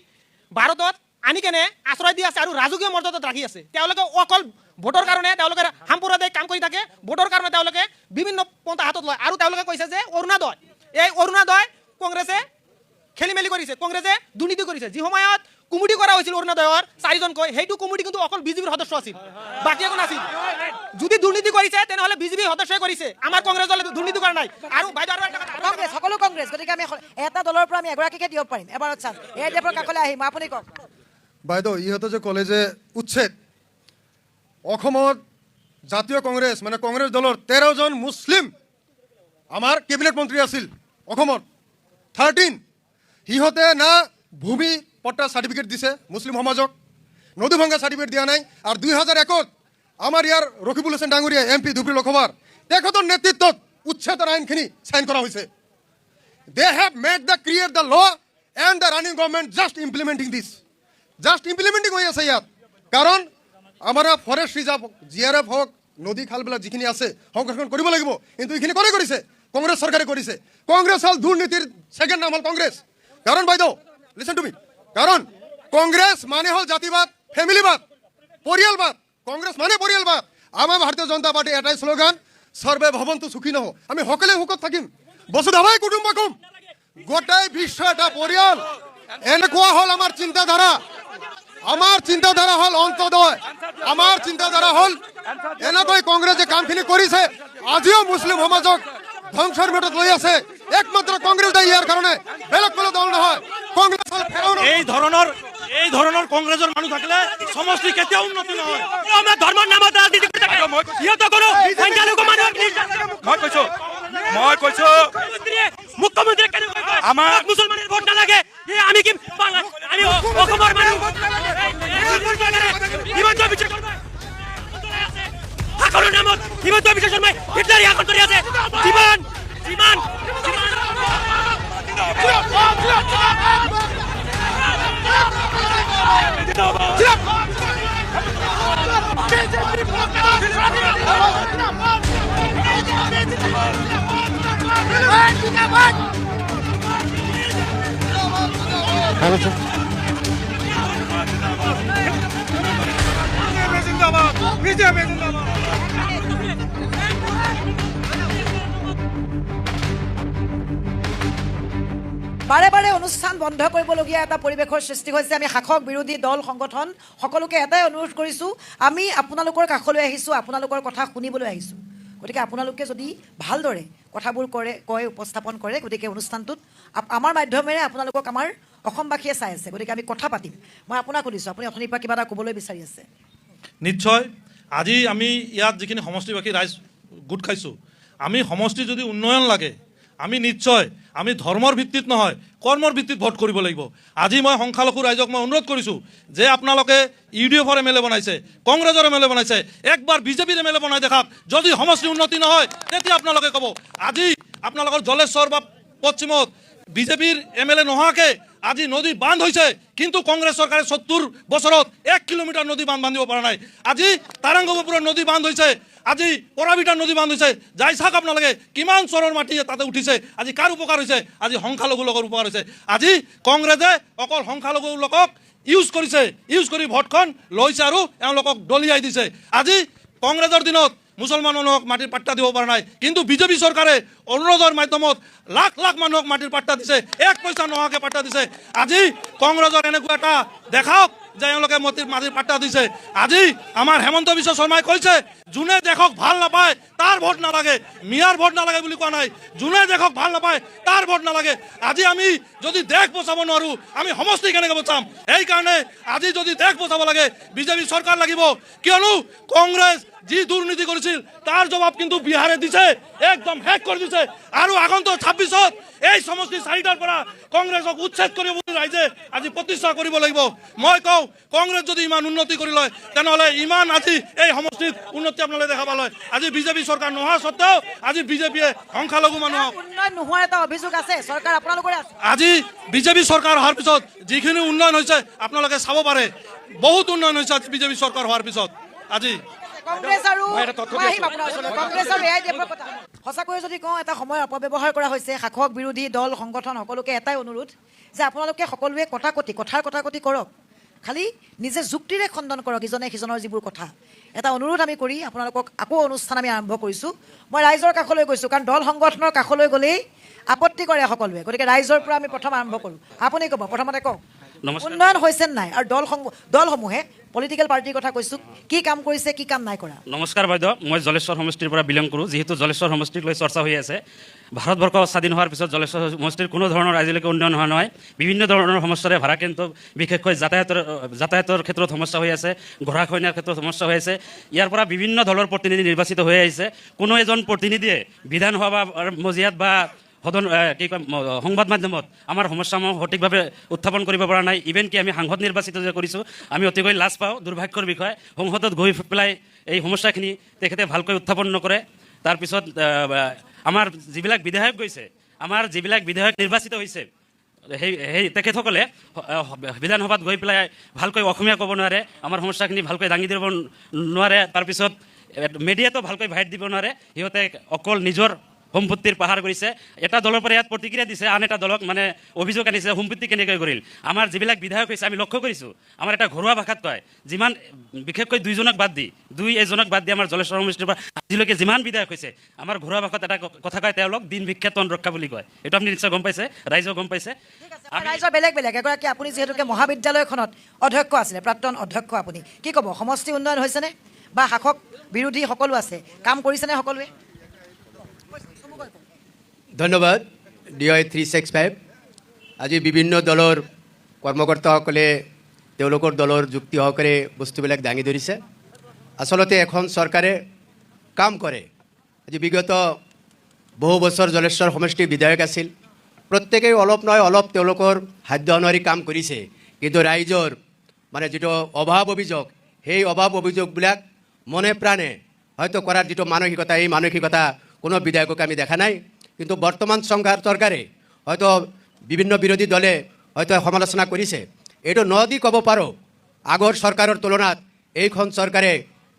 ভাৰতত আনি কেনে আশ্ৰয় দি আছে আৰু ৰাজকীয় মৰ্যাদাত ৰাখি আছে। তেওঁলোকে অকল ভোটৰ কাৰণে তেওঁলোকে সাম্প্ৰদায়িক কাম কৰি থাকে, ভোটৰ কাৰণে তেওঁলোকে বিভিন্ন পন্থা হাতত লয়। আৰু তেওঁলোকে কৈছে যে অৰুণোদয়, এই অৰুণোদয় কংগ্ৰেছে খেলি মেলি কৰিছে, কংগ্ৰেছে দুৰ্নীতি কৰিছে। যি সময়ত কমিটি কৰা হৈছিল অৰুণোদয়ৰ 4জনকৈ, সেইটো কমিটি কিন্তু অকল বিজেপিৰ সদস্য আছিল, বাকী একো নাছিল। যদি দুৰ্নীতি কৰিছে তেনেহ'লে বিজেপিৰ সদস্যই কৰিছে, আমাৰ কংগ্ৰেছ দলে দুৰ্নীতি কৰা নাই। আৰু বাইদেউ আৰু এটা কথা, কংগ্ৰেছ সকলো কংগ্ৰেছ, গতিকে আমি এটা দলৰ পৰা আমি এগৰাকীকে দিব পাৰিম এবাৰত চান্স। এই দেৱৰ কাষলৈ আহিম, আপুনি কওক। বাইদেউ ইহঁতে যে ক'লে যে উচ্ছেদ, অসমত জাতীয় কংগ্ৰেছ মানে কংগ্ৰেছ দলৰ 13জন মুছলিম আমাৰ কেবিনেট মন্ত্ৰী আছিল অসমত, 13। সিহঁতে না ভূমি পট্টা চাৰ্টিফিকেট দিছে মুছলিম সমাজক, নদী ভংগা চাৰ্টিফিকেট দিয়া নাই। আৰু 2001-ত আমাৰ ইয়াৰ ৰকিবুল হুছেইন ডাঙৰীয়া MP ধুবুৰী লোকসভাৰ তেখেতৰ নেতৃত্বত উচ্ছেদৰ আইনখিনি চাইন কৰা হৈছে। They have made the create the law and the running government just implementing this, just implementing হৈ আছে ইয়াত। কাৰণ আমাৰ ফৰেষ্ট ৰিজাৰ্ভ GRF হওক, নদী খালবিলাক যিখিনি আছে সংৰক্ষণ কৰিব লাগিব, কিন্তু এইখিনি কোনে কৰিছে? কংগ্ৰেছ চৰকাৰে কৰিছে। কংগ্ৰেছ হ'ল দুৰ্নীতিৰ ছেকেণ্ড নাম হ'ল কংগ্ৰেছ। কাৰণ বাইদেউ লিচন টু মি, কাৰণ কংগ্ৰেছ মানে হ'ল জাতিবাদ, ফেমিলিবাদ, পৰিয়ালবাদ। কংগ্ৰেছ মানে পৰিয়ালবাদ। আমাৰ ভাৰতীয় জনতা পাৰ্টি এটাই শ্লোগান, সৰ্বে ভৱন্তু সুখী নহ, আমি সকলোৱে সুখত থাকিম, বসুধৈৱ কুটুম্বকম, গোটেই বিশ্ব এটা পৰিয়াল। এনেকুৱা হ'ল আমাৰ চিন্তাধাৰা। আমাৰ চিন্তাধাৰা হ'ল অন্তদয়, আমাৰ চিন্তাধাৰা হ'ল এনেকৈ কংগ্ৰেছে কামখিনি কৰিছে, আজিও মুছলিম সমাজক ধ্বংসৰ মেটত লৈ আছে। একমাত্ৰ কংগ্ৰেছ দায়ী ইয়াৰ কাৰণে, বেলেগ কোনো দল নহয়। কংগ্ৰেছ হ'ল ফেৰাউন। এই ধৰণৰ কংগ্ৰেছৰ মানুহ থাকিলে সমষ্টি কেতিয়াও উন্নতি নহয়। আমাৰ ধৰ্মৰ নামত ৰাজনীতি কৰি থাকে। সিহঁতৰ কোনো সংখ্যালঘু মানুহক মই কৈছো মুখ্যমন্ত্ৰী কেনেকৈ কয় আমাৰ মুছলমানৰ ভোট নালাগে, আমি কি আমি অসমৰ মানুহ হিমন্ত বিশ্ব শৰ্মা সকলো নামত হিমন্ত বিশ্ব শৰ্মাই হিটলাৰ শাসন কৰি আছে। যিমান বাৰে বাৰে অনুষ্ঠান বন্ধ কৰিবলগীয়া এটা পৰিৱেশৰ সৃষ্টি হৈছে। আমি শাসক বিৰোধী দল সংগঠন সকলোকে এটাই অনুৰোধ কৰিছোঁ, আমি আপোনালোকৰ কাষলৈ আহিছোঁ, আপোনালোকৰ কথা শুনিবলৈ আহিছোঁ। গতিকে আপোনালোকে যদি ভালদৰে কথাবোৰ কয় উপস্থাপন কৰে, গতিকে অনুষ্ঠানটোত আমাৰ মাধ্যমেৰে আপোনালোকক আমাৰ অসমবাসীয়ে চাই আছে, গতিকে আমি কথা পাতিম। মই আপোনাক সুধিছোঁ, আপুনি অথনিৰ পৰা কিবা এটা ক'বলৈ বিচাৰি আছে? নিশ্চয়। আজি আমি ইয়াত যিখিনি সমষ্টিবাসী ৰাইজ গোট খাইছোঁ, আমি সমষ্টি যদি উন্নয়ন লাগে, আমি নিশ্চয় আমি ধৰ্মৰ ভিত্তিত নহয় কৰ্মৰ ভিত্তিত ভোট কৰিব লাগিব। আজি মই সংখ্যালঘু ৰাইজক মই অনুৰোধ কৰিছোঁ যে আপোনালোকে UDFৰ MLA বনাইছে, কংগ্ৰেছৰ MLA বনাইছে, একবাৰ বিজেপিৰ MLA বনাই দেখাওক। যদি সমষ্টি উন্নতি নহয় তেতিয়া আপোনালোকে ক'ব। আজি আপোনালোকৰ জলেশ্বৰ বা পশ্চিমত বিজেপিৰ MLA নোহোৱাকৈ আজি নদী বান্ধ হৈছে, কিন্তু কংগ্ৰেছ চৰকাৰে 70 বছৰত 1 কিলোমিটাৰ নদী বান্ধ বান্ধিব পৰা নাই। আজি তাৰাংগপুৰৰ নদী বান্ধ হৈছে, আজি পৰাবিটাৰ নদী বান্ধ হৈছে, যাই চাওক আপোনালোকে কিমান চৰৰ মাটি তাতে উঠিছে। আজি কাৰ উপকাৰ হৈছে? আজি সংখ্যালঘু লোকৰ উপকাৰ হৈছে। আজি কংগ্ৰেছে অকল সংখ্যালঘু লোকক ইউজ কৰি ভোটখন লৈছে আৰু এওঁলোকক দলিয়াই দিছে। আজি কংগ্ৰেছৰ দিনত মুছলমান মানুহক মাটিৰ পাট্টা দিব পৰা নাই, কিন্তু বিজেপি চৰকাৰে অনুৰোধৰ মাধ্যমত লাখ লাখ মানুহক মাটিৰ পাট্টা দিছে, 1 পইচা নোহোৱাকৈ পাট্টা দিছে। আজি কংগ্ৰেছৰ এনেকুৱা এটা দেখাওক যে এওঁলোকে মাটিৰ পাট্টা দিছে। আজি আমাৰ হেমন্ত বিশ্ব শৰ্মাই কৈছে যোনে দেশক ভাল নাপায় তাৰ ভোট নালাগে, মিয়াৰ ভোট নালাগে বুলি কোৱা নাই, যোনে দেশক ভাল নাপায় তাৰ ভোট নালাগে। আজি আমি যদি দেশ বচাব নোৱাৰোঁ আমি সমষ্টি কেনেকৈ বচাম? সেইকাৰণে আজি যদি দেশ বচাব লাগে বিজেপি চৰকাৰ লাগিব, কিয়নো কংগ্ৰেছ যি দুৰ্নীতি কৰিছিল তাৰ জবাব কিন্তু বিহাৰে দিছে, একদম শেষ কৰি দিছে। আৰু আগন্তুক 26ত এই সমষ্টি 4টাৰ পৰা কংগ্ৰেছক উচ্ছেদ কৰিব বুলি ৰাইজে আজি প্ৰতিষ্ঠা কৰিব লাগিব। মই কওঁ কংগ্ৰেছ যদি ইমান উন্নতি কৰি লয় তেনেহ'লে ইমান আজি এই সমষ্টিত উন্নতি আপোনালোকে দেখা পালে। আজি বিজেপি চৰকাৰ নোহোৱা স্বত্তেও আজি বিজেপিয়ে সংখ্যালঘু মানুহক উন্নয়ন নোহোৱাৰ এটা অভিযোগ আছে, চৰকাৰ আপোনালোকৰে আছে। আজি বিজেপি চৰকাৰ হোৱাৰ পিছত যিখিনি উন্নয়ন হৈছে আপোনালোকে চাব পাৰে, বহুত উন্নয়ন হৈছে আজি বিজেপি চৰকাৰ হোৱাৰ পিছত। আজি কংগ্ৰেছ আৰু মই আহিম আপোনাৰ ওচৰলৈ। কংগ্ৰেছ আৰু AIDF ৰ কথা সঁচাকৈয়ে যদি কওঁ এটা সময় অপব্যৱহাৰ কৰা হৈছে। শাসক বিৰোধী দল সংগঠন সকলোকে এটাই অনুৰোধ যে আপোনালোকে সকলোৱে কথাৰ কটাকটি কৰক, খালি নিজে যুক্তিৰে খণ্ডন কৰক ইজনে সিজনৰ যিবোৰ কথা। এটা অনুৰোধ আমি কৰি আপোনালোকক আকৌ অনুষ্ঠান আমি আৰম্ভ কৰিছোঁ। মই ৰাইজৰ কাষলৈ গৈছোঁ, কাৰণ দল সংগঠনৰ কাষলৈ গ'লেই আপত্তি কৰে সকলোৱে, গতিকে ৰাইজৰ পৰা আমি প্ৰথম আৰম্ভ কৰোঁ। আপুনি ক'ব, প্ৰথমতে কওক উন্নয়ন হৈছে নাই, আৰু দলসমূহে পলিটিকেল পাৰ্টিৰ কথা কৈছোঁ, কি কাম কৰিছে কি কাম নাই কৰা। নমস্কাৰ বাইদেউ, মই জলেশ্বৰ সমষ্টিৰ পৰা বিলং কৰোঁ। যিহেতু জলেশ্বৰ সমষ্টিক লৈ চৰ্চা হৈ আছে, ভাৰতবৰ্ষ স্বাধীন হোৱাৰ পিছত জলেশ্বৰ সমষ্টিৰ কোনো ধৰণৰ আজিলৈকে উন্নয়ন হোৱা নহয়। বিভিন্ন ধৰণৰ সমস্যাৰে ভাৰাক্ৰান্ত, বিশেষকৈ যাতায়াতৰ ক্ষেত্ৰত সমস্যা হৈ আছে, গৰাখহনীয়াৰ ক্ষেত্ৰত সমস্যা হৈ আছে। ইয়াৰ পৰা বিভিন্ন দলৰ প্ৰতিনিধি নিৰ্বাচিত হৈ আহিছে, কোনো এজন প্ৰতিনিধিয়ে বিধানসভা মজিয়াত বা সদন কি কয় সংবাদ মাধ্যমত আমাৰ সমস্যাসমূহ সঠিকভাৱে উত্থাপন কৰিব পৰা নাই। ইভেন কি আমি সাংসদ নিৰ্বাচিত যে কৰিছোঁ আমি অতিকৈ লাজ পাওঁ, দুৰ্ভাগ্যৰ বিষয়। সংসদত গৈ পেলাই এই সমস্যাখিনি তেখেতে ভালকৈ উত্থাপন নকৰে। তাৰপিছত আমাৰ যিবিলাক বিধায়ক গৈছে, আমাৰ যিবিলাক বিধায়ক নিৰ্বাচিত হৈছে, সেই তেখেতসকলে বিধানসভাত গৈ পেলাই ভালকৈ অসমীয়া ক'ব নোৱাৰে, আমাৰ সমস্যাখিনি ভালকৈ দাঙি দিব নোৱাৰে। তাৰপিছত মিডিয়াতো ভালকৈ ভাইট দিব নোৱাৰে। সিহঁতে অকল নিজৰ সম্পত্তিৰ পাহাৰ কৰিছে। এটা দলৰ পৰা ইয়াত প্ৰতিক্ৰিয়া দিছে, আন এটা দলক মানে অভিযোগ আনিছে সম্পত্তি কেনেকৈ কৰিল। আমাৰ যিবিলাক বিধায়ক হৈছে আমি লক্ষ্য কৰিছোঁ, আমাৰ এটা ঘৰুৱা ভাষাত কয়, যিমান বিশেষকৈ এজনক বাদ দি আমাৰ জলেশ্বৰ সমষ্টিৰ পৰা আজিলৈকে যিমান বিধায়ক হৈছে, আমাৰ ঘৰুৱা ভাষাত এটা কথা কয়, তেওঁলোক দিন ভিক্ষা তন ৰক্ষা বুলি কয়। এইটো আপুনি নিশ্চয় গম পাইছে, ৰাইজেও গম পাইছে। ৰাইজৰ বেলেগ এগৰাকী আপুনি যিহেতুকে মহাবিদ্যালয়খনত অধ্যক্ষ আছিলে, প্ৰাক্তন অধ্যক্ষ, আপুনি কি ক'ব? সমষ্টি উন্নয়ন হৈছেনে, বা শাসক বিৰোধী সকলো আছে, কাম কৰিছেনে সকলোৱে? ধন্যবাদ। DY 365 আজি বিভিন্ন দলৰ কৰ্মকৰ্তাসকলে তেওঁলোকৰ দলৰ যুক্তি সহকাৰে বস্তুবিলাক দাঙি ধৰিছে। আচলতে এখন চৰকাৰে কাম কৰে। আজি বিগত বহু বছৰ জলেশ্বৰ সমষ্টিৰ বিধায়ক আছিল, প্ৰত্যেকেই অলপ নহয় অলপ তেওঁলোকৰ সাধ্য অনুসৰি কাম কৰিছে, কিন্তু ৰাইজৰ মানে যিটো অভাৱ অভিযোগ, সেই অভাৱ অভিযোগবিলাক মনে প্ৰাণে হয়তো কৰাৰ যিটো মানসিকতা, এই মানসিকতা কোনো বিধায়কক আমি দেখা নাই। কিন্তু বৰ্তমান চৰকাৰে হয়তো বিভিন্ন বিৰোধী দলে হয়তো সমালোচনা কৰিছে। এইটো ন দি ক'ব পাৰোঁ, আগৰ চৰকাৰৰ তুলনাত এইখন চৰকাৰে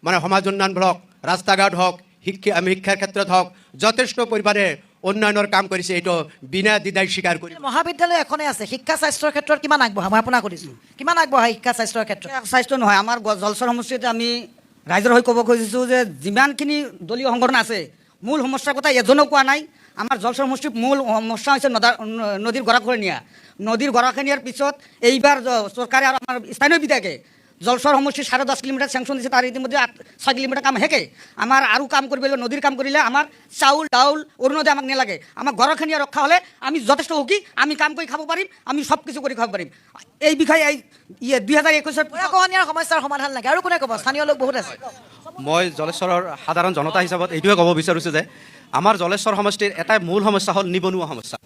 মানে সমাজ উন্নয়নমূলক ৰাস্তা ঘাট হওক, শিক্ষাৰ ক্ষেত্ৰত হওক যথেষ্ট পৰিমাণে উন্নয়নৰ কাম কৰিছে। এইটো বিনা দ্বিধাই স্বীকাৰ কৰি। মহাবিদ্যালয় এখনেই আছে, শিক্ষা স্বাস্থ্যৰ ক্ষেত্ৰত কিমান আগবঢ়া? মই আপোনাক সুধিছোঁ, কিমান আগবঢ়া শিক্ষা স্বাস্থ্যৰ ক্ষেত্ৰত? স্বাস্থ্য নহয়, আমাৰ জলচৰ সমষ্টিত আমি ৰাইজৰ হৈ ক'ব খুজিছোঁ যে যিমানখিনি দলীয় সংগঠন আছে, মূল সমস্যাৰ কথা এজনেও কোৱা নাই। আমাৰ জলচৰ সমষ্টিৰ মূল সমস্যা হৈছে নদীৰ গৰাখহনীয়া। নদীৰ গৰাখহনীয়াৰ পিছত এইবাৰ চৰকাৰে আৰু আমাৰ স্থানীয় বিধায়কে জলচৰ সমষ্টিৰ 10.5 কিলোমিটাৰ চেংচন দিছে, তাৰ ইতিমধ্যে 6 কিলোমিটাৰ কাম শেষে। আমাৰ আৰু কাম কৰিব লাগিব, নদীৰ কাম কৰিলে আমাৰ চাউল ডাউল অৰুণোদয় আমাক নালাগে। আমাৰ গৰাখহনীয়া ৰক্ষা হ'লে আমি যথেষ্ট সুখী, আমি কাম কৰি খাব পাৰিম, আমি সব কিছু কৰি খাব পাৰিম। এই বিষয়ে 2021 গৰাখহনীয়াৰ সমস্যাৰ সমাধান লাগে। আৰু কোনে ক'ব? স্থানীয় লোক বহুত আছে। মই জলেশ্বৰৰ সাধাৰণ জনতা হিচাপত এইটোৱে ক'ব বিচাৰিছোঁ যে আমাৰ জলেশ্বৰ সমষ্টিৰ এটাই মূল সমস্যা হ'ল নিবনুৱা সমস্যা।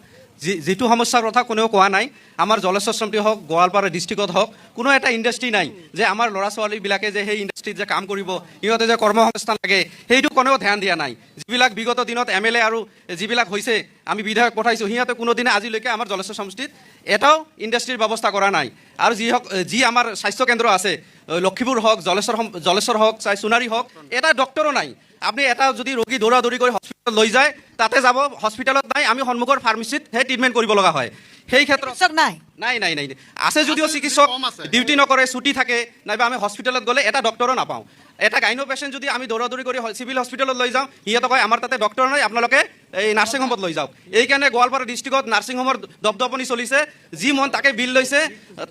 যিটো সমস্যাৰ কথা কোনেও কোৱা নাই। আমাৰ জলেশ্বৰ সমষ্টি হওক, গোৱালপাৰা ডিষ্ট্ৰিক্টত হওক, কোনো এটা ইণ্ডাষ্ট্ৰি নাই যে আমাৰ ল'ৰা ছোৱালীবিলাকে যে সেই ইণ্ডাষ্ট্ৰিত যে কাম কৰিব, সিহঁতে যে কৰ্মসংস্থান লাগে, সেইটো কোনেও ধ্যান দিয়া নাই। যিবিলাক বিগত দিনত MLA আৰু যিবিলাক হৈছে আমি বিধায়ক পঠাইছোঁ, সিহঁতে কোনোদিনে আজিলৈকে আমাৰ জলেশ্বৰ সমষ্টিত এটাও ইণ্ডাষ্ট্ৰিৰ ব্যৱস্থা কৰা নাই। আৰু যি আমাৰ স্বাস্থ্যকেন্দ্ৰ আছে, লক্ষীপুৰ হওক জলেশ্বৰ হওক চাই সোণাৰী হওক এটা ডক্টৰো নাই আপুনি এটা যদি ৰোগী দৌৰি কৰি হস্পিটেলত লৈ যায় তাতে যাব হস্পিটেলত নাই আমি সন্মুখৰ ফাৰ্মাচীত সেই ট্ৰিটমেণ্ট কৰিব লগা হয় সেই ক্ষেত্ৰত চিকিৎসক নাই নাই আছে যদিও চিকিৎসক ডিউটি নকৰে ছুটি থাকে নাইবা আমি হস্পিটেলত গ'লে এটা ডক্টৰো নাপাওঁ এটা গাইনো পেচেণ্ট যদি আমি দৌৰি কৰি চিভিল হস্পিটেলত লৈ যাওঁ সিহঁতে কয় আমাৰ তাতে ডক্টৰ নাই আপোনালোকে এই নাৰ্ছিং হোমত লৈ যাওক এইকাৰণে গোৱালপাৰা ডিষ্ট্ৰিক্টত নাৰ্ছিং হোমৰ দপদপনি চলিছে যি মন তাকে বিল লৈছে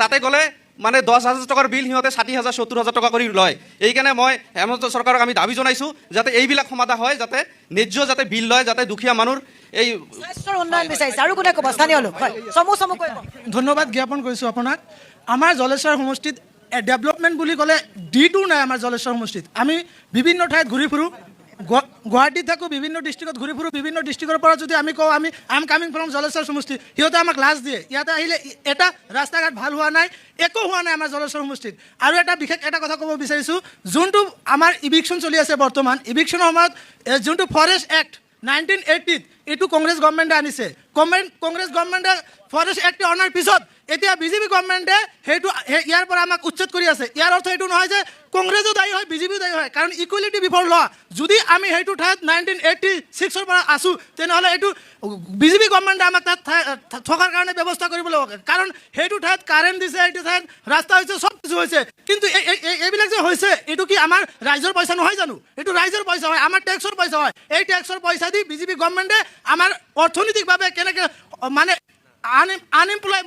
তাতে গ'লে মানে 10,000 টকাৰ বিল সিহঁতে 60,000 70,000 টকা কৰি লয় এইকাৰণে মই হেমন্ত চৰকাৰক আমি দাবী জনাইছোঁ যাতে এইবিলাক সমাধা হয় যাতে ন্যায্য যাতে বিল লয় যাতে দুখীয়া মানুহৰ এই স্বাস্থ্যৰ উন্নয়ন বিচাৰিছে আৰু কোনে ক'ব স্থানীয় লোক হয় চমুকৈ ধন্যবাদ জ্ঞাপন কৰিছোঁ আপোনাক আমাৰ জলেশ্বৰ সমষ্টিত ডেভেলপমেণ্ট বুলি ক'লে ডিটো নাই আমাৰ জলেশ্বৰ সমষ্টিত আমি বিভিন্ন ঠাইত ঘূৰি ফুৰোঁ গুৱাহাটীত থাকোঁ বিভিন্ন ডিষ্ট্ৰিক্টত ঘূৰি ফুৰোঁ বিভিন্ন ডিষ্ট্ৰিক্টৰ পৰা যদি আমি কওঁ আমি I am coming from Jaleswar সমষ্টি সিহঁতে আমাক লাজ দিয়ে ইয়াতে আহিলে এটা ৰাস্তা ঘাট ভাল হোৱা নাই একো হোৱা নাই আমাৰ জলেশ্বৰ সমষ্টিত আৰু এটা বিশেষ এটা কথা ক'ব বিচাৰিছোঁ যোনটো আমাৰ ইভিকশ্যন চলি আছে বৰ্তমান ইভিকশ্যনৰ সময়ত যোনটো ফৰেষ্ট এক্ট 1980 এইটো কংগ্ৰেছ গভৰ্ণমেণ্টে আনিছে কংগ্ৰেছ গভৰ্ণমেণ্টে ফৰেষ্ট এক্ট অনাৰ পিছত এতিয়া বিজেপি গভৰ্ণমেণ্টে সেইটো ইয়াৰ পৰা আমাক উচ্ছেদ কৰি আছে ইয়াৰ অৰ্থ এইটো নহয় যে কংগ্ৰেছো দায়ী হয় বিজেপিও দায়ী হয় কাৰণ ইকুৱেলিটি বিফৰ ল যদি আমি সেইটো ঠাইত 1986ৰ পৰা আছোঁ তেনেহ'লে এইটো বিজেপি গভৰ্ণমেণ্টে আমাক তাত থকাৰ কাৰণে ব্যৱস্থা কৰিব লাগিব কাৰণ সেইটো ঠাইত কাৰেণ্ট দিছে এইটো ঠাইত ৰাস্তা হৈছে চব কিছু হৈছে কিন্তু এইবিলাক যে হৈছে এইটো কি আমাৰ ৰাইজৰ পইচা নহয় জানো এইটো ৰাইজৰ পইচা হয় আমাৰ টেক্সৰ পইচা হয় এই টেক্সৰ পইচা দি বিজেপি গভৰ্ণমেণ্টে আমাৰ অৰ্থনৈতিকভাৱে কেনেকৈ মানে আনএমপ্লয়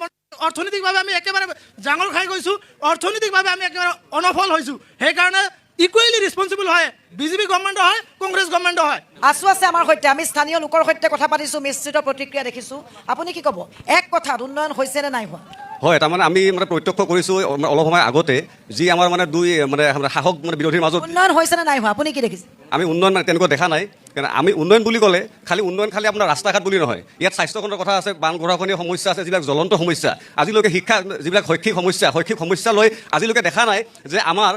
অৰ্থনৈতিকভাৱে আমি একেবাৰে জাঙৰ খাই গৈছোঁ অৰ্থনৈতিকভাৱে আমি একেবাৰে অনফল হৈছোঁ সেইকাৰণে ইকুৱেলি ৰেছপনচিবল হয় বিজেপি গভৰ্ণমেণ্ট হয় কংগ্ৰেছ গভৰ্ণমেণ্ট হয় আছো আছে আমাৰ সৈতে আমি স্থানীয় লোকৰ সৈতে কথা পাতিছোঁ মিশ্ৰিত প্ৰতিক্ৰিয়া দেখিছোঁ আপুনি কি ক'ব এক কথাত উন্নয়ন হৈছে নে নাই হোৱা হয় তাৰমানে আমি মানে প্ৰত্যক্ষ কৰিছোঁ অলপ সময় আগতে যি আমাৰ মানে দুই মানে শাসক মানে বিৰোধীৰ মাজত উন্নয়ন হৈছে নে নাই হোৱা আপুনি কি দেখিছে আমি উন্নয়ন তেনেকুৱা দেখা নাই কাৰণ আমি উন্নয়ন বুলি ক'লে খালি আপোনাৰ ৰাস্তা ঘাট বুলি নহয় ইয়াত স্বাস্থ্যখণ্ডৰ কথা আছে বান গৰাখহনীয়া সমস্যা আছে যিবিলাক জ্বলন্ত সমস্যা আজিলৈকে শিক্ষা যিবিলাক শৈক্ষিক সমস্যা লৈ আজিলৈকে দেখা নাই যে আমাৰ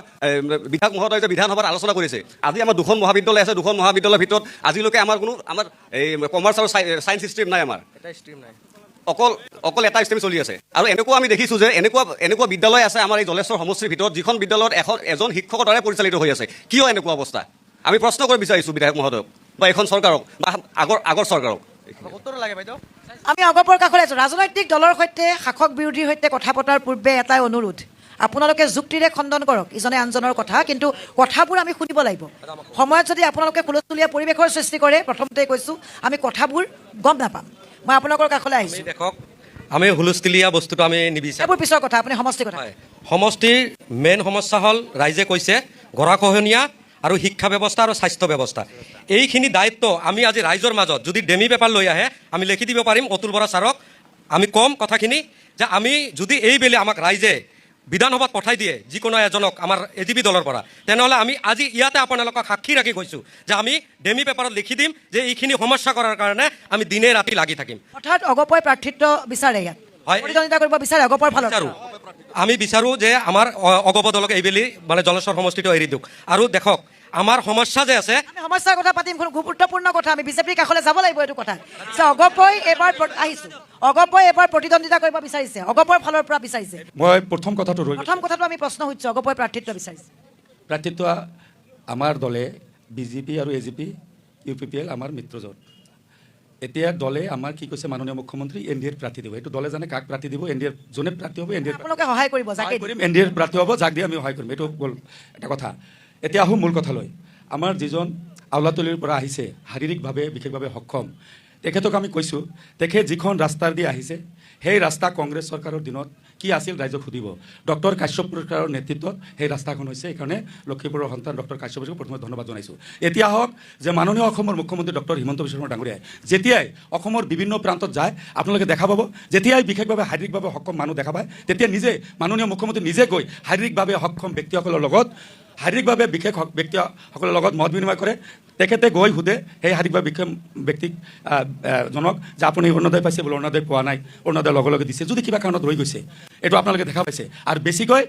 বিধায়ক মহোদয় যে বিধানসভাত আলোচনা কৰিছে আজি আমাৰ দুখন মহাবিদ্যালয় আছে দুখন মহাবিদ্যালয়ৰ ভিতৰত আজিলৈকে আমাৰ এই কমাৰ্চ আৰু ছায়েন্স ষ্ট্ৰীম নাই আমাৰ অকল এটা ষ্ট্ৰীম চলি আছে আৰু এনেকুৱা আমি দেখিছোঁ যে এনেকুৱা বিদ্যালয় আছে আমাৰ এই জলেশ্বৰ সমষ্টিৰ ভিতৰত যিখন বিদ্যালয়ত এজন শিক্ষকৰ দ্বাৰাই পৰিচালিত হৈ আছে কিয় এনেকুৱা অৱস্থা আমি প্ৰশ্ন কৰিব বিচাৰিছোঁ বিধায়ক মহোদয়ক বা এখন চৰকাৰক বা আগৰ চৰকাৰক আমি অগপৰ কাষলৈ আছোঁ ৰাজনৈতিক দলৰ সৈতে শাসক বিৰোধীৰ সৈতে কথা পতাৰ পূৰ্বে এটাই অনুৰোধ আপোনালোকে যুক্তিৰে খণ্ডন কৰক ইজনে আনজনৰ কথা কিন্তু কথাবোৰ আমি শুনিব লাগিব সময়ত যদি আপোনালোকে হুলস্থুলীয়া পৰিৱেশৰ সৃষ্টি কৰে প্ৰথমতে কৈছোঁ আমি কথাবোৰ গম নাপাম মই আপোনালোকৰ কাষলৈ আহিছোঁ দেখক আমি হুলস্থুলীয়া বস্তুটো আমি নিবিচাৰোঁ এইবোৰ পিছৰ কথা আপুনি সমষ্টিৰ কথা সমষ্টিৰ মেইন সমস্যা হ'ল ৰাইজে কৈছে গৰাখহনীয়া আৰু শিক্ষা ব্যৱস্থা আৰু স্বাস্থ্য ব্যৱস্থা এইখিনি দায়িত্ব আমি আজি ৰাইজৰ মাজত যদি ডেমি পেপাৰ লৈ আহে আমি লিখি দিব পাৰিম অতুল বৰা ছাৰক আমি কম কথাখিনি যে আমি যদি এইবেলি আমাক ৰাইজে বিধানসভাত পঠাই দিয়ে যিকোনো এজনক আমাৰ এজিপি দলৰ পৰা তেনেহ'লে আমি আজি ইয়াতে আপোনালোকক সাক্ষী ৰাখি কৈছোঁ যে আমি ডেমি পেপাৰত লিখি দিম যে এইখিনি সমস্যা কৰাৰ কাৰণে আমি দিনে ৰাতি লাগি থাকিম অৰ্থাৎ অগপই প্ৰাৰ্থিত্ব বিচাৰে ইয়াত প্ৰতিদ্বন্দ্বিতা কৰিব বিচাৰে অগপৰ ফালৰ আমি বিচাৰোঁ যে আমাৰ অগপ দলক এইবেলি মানে জলেশ্বৰ সমষ্টিটো এৰি দিয়ক আৰু দেখক আমাৰ সমস্যা যে আছে আমি সমস্যাৰ কথা পাতিম গুৰুত্বপূৰ্ণ কথা আমি বিজেপিৰ কাষলৈ যাব লাগিব এইটো কথা অগপই এবাৰ আহিছোঁ অগপই এবাৰ প্ৰতিদ্বন্দ্বিতা কৰিব বিচাৰিছে অগপৰ ফালৰ পৰা বিচাৰিছে মই প্ৰথম কথাটো আমি প্ৰশ্ন সুধিছোঁ অগপই প্ৰাৰ্থিত্ব বিচাৰিছে প্ৰাৰ্থিত্ব আমাৰ দলে বিজেপি আৰু এজিপি UPPL আমাৰ মিত্ৰজোঁট এতিয়া দলে আমাৰ কি কৈছে মাননীয় মুখ্যমন্ত্ৰী NDAৰ প্ৰাৰ্থী দিব এইটো দলে জানে কাক প্ৰাৰ্থী দিব NDAৰ যোনে প্ৰাৰ্থী হ'ব আপোনালোকে সহায় কৰিব NDAৰ প্ৰাৰ্থী হ'ব যাক দিয়ে আমি সহায় কৰিম এইটো গ'ল এটা কথা এতিয়া আহোঁ মূল কথালৈ আমাৰ যিজন আউলাতলিৰ পৰা আহিছে শাৰীৰিকভাৱে বিশেষভাৱে সক্ষম তেখেতক আমি কৈছোঁ তেখেত যিখন ৰাস্তাৰ দি আহিছে সেই ৰাস্তা কংগ্ৰেছ চৰকাৰৰ দিনত কি আছিল ৰাইজক সুধিব ডক্টৰ কাশ্যপ পুৰস্কাৰৰ নেতৃত্বত সেই ৰাস্তাখন হৈছে সেইকাৰণে লক্ষীপুৰৰ সন্তান ডক্টৰ কাশ্যপ পুৰস্কাৰক প্ৰথমে ধন্যবাদ জনাইছোঁ এতিয়া হওক যে মাননীয় অসমৰ মুখ্যমন্ত্ৰী ডক্টৰ হিমন্ত বিশ্ব শৰ্মা ডাঙৰীয়াই যেতিয়াই অসমৰ বিভিন্ন প্ৰান্তত যায় আপোনালোকে দেখা পাব যেতিয়াই বিশেষভাৱে শাৰীৰিকভাৱে সক্ষম মানুহ দেখা পায় তেতিয়া নিজে মাননীয় মুখ্যমন্ত্ৰী নিজে গৈ শাৰীৰিকভাৱে সক্ষম ব্যক্তিসকলৰ লগত শাৰীৰিকভাৱে বিশেষ ব্যক্তিসকলৰ লগত মত বিনিময় কৰে তেখেতে গৈ সোধে সেই শাৰীৰিকভাৱে বিশেষ ব্যক্তিক জনক যে আপুনি অৰুণোদয় পাইছে বোলে অৰুণোদয় পোৱা নাই অৰুণোদয় লগে লগে দিছে যদি কিবা কাৰণত ৰৈ গৈছে এইটো আপোনালোকে দেখা পাইছে আৰু বেছিকৈ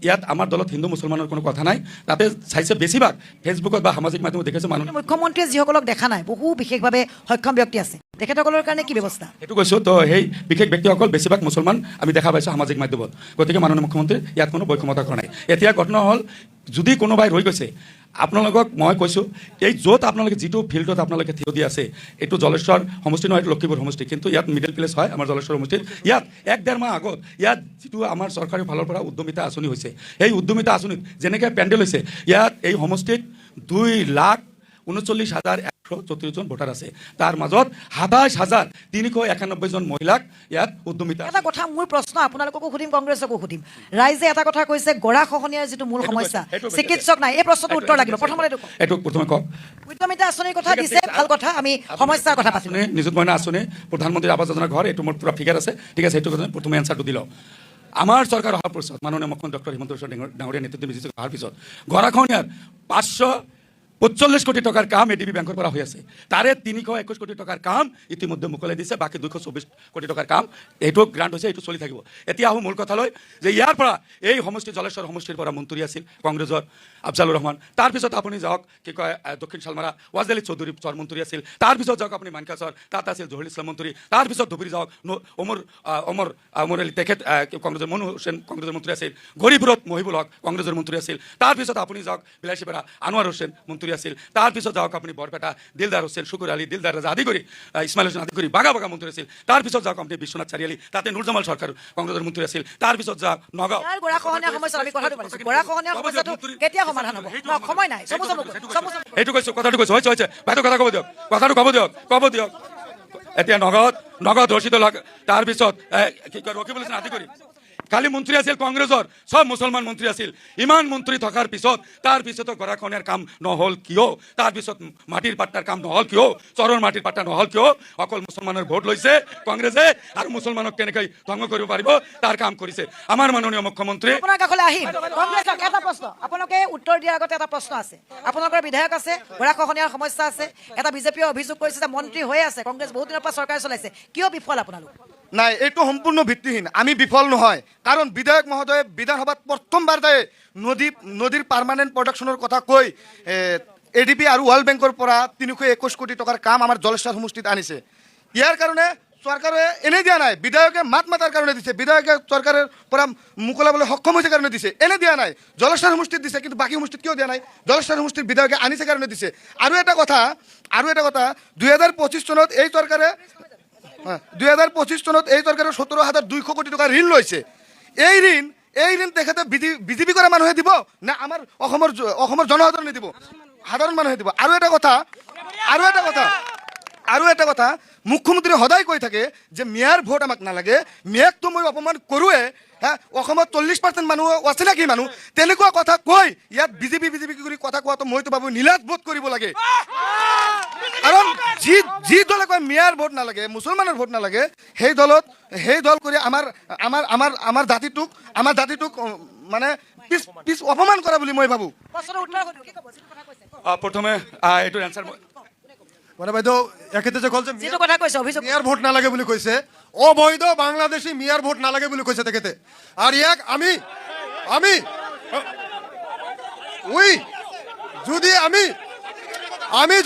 ইয়াত আমাৰ দলত হিন্দু মুছলমানৰ কোনো কথা নাই তাতে চাইছে বেছিভাগ ফেচবুকত বা সামাজিক মাধ্যমত দেখিছে মাননীয় মুখ্যমন্ত্ৰীয়ে যিসকলক দেখা নাই বহু বিশেষভাৱে সক্ষম ব্যক্তি আছে তেখেতসকলৰ কাৰণে কি ব্যৱস্থা? সেইটো কৈছোঁ তো সেই বিশেষ ব্যক্তিসকল বেছিভাগ মুছলমান আমি দেখা পাইছোঁ সামাজিক মাধ্যমত, গতিকে মাননীয় মুখ্যমন্ত্ৰী ইয়াত কোনো বৈষমতা কৰা নাই। এতিয়া ঘটনা হ'ল যদি কোনোবাই ৰৈ গৈছে, আপোনালোকক মই কৈছোঁ এই য'ত আপোনালোকে যিটো ফিল্ডত আপোনালোকে থিয় দি আছে এইটো জলেশ্বৰ সমষ্টি নহয়, এইটো লক্ষীপুৰ সমষ্টি, কিন্তু ইয়াত মিডিল প্লেচ হয় আমাৰ জলেশ্বৰ সমষ্টিত। ইয়াত 1-1.5 মাহ আগত ইয়াত যিটো আমাৰ চৰকাৰী ফালৰ পৰা উদ্যমিতা আঁচনি হৈছে, সেই উদ্যমিতা আঁচনিত যেনেকৈ পেণ্ডেল হৈছে, ইয়াত এই সমষ্টিত 2,39,134 জন ভোটাৰ আছে, তাৰ মাজত 27,391 জন মহিলাক ইয়াত উদ্যমিতা। এটা কথা মোৰ প্ৰশ্ন আপোনালোককো সুধিম, কংগ্ৰেছকো সুধিম। ৰাইজে এটা কথা কৈছে, গৰাখহনীয়াৰ যিটো মূল সমস্যা, চিকিৎসক নাই, এই প্ৰশ্নটো উত্তৰ লাগিব। প্ৰথমতে এইটো প্ৰথমে কওক। উদ্যমিতা আঁচনিৰ কথা দিছে, ভাল কথা, আমি সমস্যাৰ কথা পাতিম। নিযুত মইনা আঁচনি, প্ৰধানমন্ত্ৰী আৱাস যোজনা ঘৰ, এইটো মোৰ পুৰা ফিগাৰ আছে, ঠিক আছে, সেইটো কথা প্ৰথমে এনচাৰটো দি লওঁ। আমাৰ চৰকাৰ অহাৰ পিছত মাননীয় মুখ্যমন্ত্ৰী ডক্টৰ হিমন্ত বিশ্ব ডাঙৰীয়া নেতৃত্বত বিজেপি অহাৰ পিছত গৰাখহনীয়াৰ 545 কোটি টকাৰ কাম এডিবি বেংকৰ পৰা হৈ আছে, তাৰে 321 কোটি টকাৰ কাম ইতিমধ্যে মুকলাই দিছে, বাকী 224 কোটি টকাৰ কাম এইটো গ্ৰাণ্ট হৈছে, এইটো চলি থাকিব। এতিয়া আহোঁ মূল কথালৈ, যে ইয়াৰ পৰা এই সমষ্টি জলেশ্বৰ সমষ্টিৰ পৰা মন্ত্ৰী আছিল কংগ্ৰেছৰ আফজালুৰ ৰহমান, তাৰপিছত আপুনি যাওক কি কয় দক্ষিণ শালমাৰা ৱাজদালি চৌধুৰী চৰ মন্ত্ৰী আছিল, তাৰপিছত যাওক আপুনি মানকাচৰ তাত আছিল জহিৰ ইছলাম মন্ত্ৰী, তাৰপিছত ধুবুৰী যাওক অমৰ আলী তেখেত কংগ্ৰেছৰ মনু হুছেইন কংগ্ৰেছৰ মন্ত্ৰী আছিল, গৰিবুৰত মহিবুল হক কংগ্ৰেছৰ মন্ত্ৰী আছিল, তাৰপিছত আপুনি যাওক বিলাসীপাৰা আনোৱাৰ হোসেন মন্ত্ৰী আছিল, তাৰপিছত যাওক আপুনি বৰপেটা দিলদাৰ হোসেন, শুকুৰ আলী দিলদাৰ ৰাজা আদি কৰি ইছমাইল হোসেন আদি কৰি বাগা বাগা মন্ত্ৰী আছিল, তাৰপিছত যাওক আপুনি বিশ্বনাথ চাৰিআলি, তাতে নুৰজামাল চৰকাৰ কংগ্ৰেছৰ মন্ত্ৰী আছিল, তাৰপিছত যাওক নগাঁও। সেইটো কৈছোঁ, কথাটো কৈছোঁ, হৈছে বাইদেউ কথা ক'ব দিয়ক, কথাটো ক'ব দিয়ক। এতিয়া নগাঁৱত ধৰ্ষিত তাৰপিছত কি কয় ৰকিবুল হাছান আদি কৰি কালি মন্ত্ৰী আছিল কংগ্ৰেছৰ, সব মুছলমান মন্ত্ৰী আছিল, ইমান মন্ত্ৰী থকাৰ পিছত তাৰপিছতো গৰাখহনীয়াৰ কাম নহ'ল কিয়? তাৰপিছত মাটিৰ পাট্টাৰ কাম নহ'ল কিয়? চৰৰ মাটিৰ পাট্টা নহ'ল কিয়? অকল মুছলমানৰ ভোট লৈছে কংগ্ৰেছে, আৰু মুছলমানক কেনেকৈ ধ্বংস কৰিব পাৰিব তাৰ কাম কৰিছে আমাৰ মাননীয় মুখ্যমন্ত্ৰী। আপোনাৰ কাষলৈ আহিম। কংগ্ৰেছক এটা প্ৰশ্ন, আপোনালোকে উত্তৰ দিয়াৰ আগতে এটা প্ৰশ্ন আছে। আপোনালোকৰ বিধায়ক আছে, গৰাখহনীয়াৰ সমস্যা আছে, এটা বিজেপিয়ে অভিযোগ কৰিছে যে মন্ত্ৰী হৈ আছে, কংগ্ৰেছ বহুত দিনৰ পৰা চৰকাৰ চলাইছে, কিয় বিফল আপোনালোক? নাই, এইটো সম্পূৰ্ণ ভিত্তিহীন। আমি বিফল নহয়, কাৰণ বিধায়ক মহোদয়ে বিধানসভাত প্ৰথমবাৰ নদীৰ পাৰ্মানেণ্ট প্ৰডাকশ্যনৰ কথা কৈ এডিবি আৰু ৱৰ্ল্ড বেংকৰ পৰা 321 কোটি টকাৰ কাম আমাৰ জলেশ্বৰ সমষ্টিত আনিছে। ইয়াৰ কাৰণে চৰকাৰে এনে দিয়া নাই, বিধায়কে মাত মাতাৰ কাৰণে দিছে, বিধায়কে চৰকাৰৰ পৰা মোকলাবলৈ সক্ষম হৈছে কাৰণে দিছে, এনে দিয়া নাই। জলেশ্বৰ সমষ্টিত দিছে, কিন্তু বাকী সমষ্টিত কিয় দিয়া নাই? জলেশ্বৰ সমষ্টিৰ বিধায়কে আনিছে কাৰণে দিছে। আৰু এটা কথা 2025 চনত এই চৰকাৰে 17,200 কোটি টকা ঋণ লৈছে। এই ঋণ তেখেতে বিজেপি কৰা মানুহে দিব নে আমাৰ অসমৰ জনসাধাৰণে দিব? সাধাৰণ মানুহে দিব। আৰু এটা কথা মুখ্যমন্ত্ৰীয়ে সদায় কৈ থাকে যে মিয়াৰ ভোট আমাক নালাগে, মিয়াকতো মই অপমান কৰোৱে, অসমত 40% মানুহ অচিনাকি মানুহ, তেনেকুৱা কথা কৈ ইয়াত বিজেপি কৰি কথা কোৱাটো মইতো ভাবোঁ নীলাজ বোধ কৰিব লাগে। কাৰণ যি দলে কয় মিয়াৰ ভোট নালাগে, মুছলমানৰ ভোট নালাগে, সেই দল কৰি আমাৰ জাতিটোক মানে পিছ অপমান কৰা বুলি মই ভাবোঁ। প্ৰথমে এইটো এনচাৰ মানে বাইদেউ এখেতে যে ক'ল যে মিয়াৰ ভোট নালাগে বুলি কৈছে, অবৈধ বাংলাদেশী মিয়াৰ ভোট নালাগে বুলি কৈছে তেখেতে। আৰু ইয়াক আমি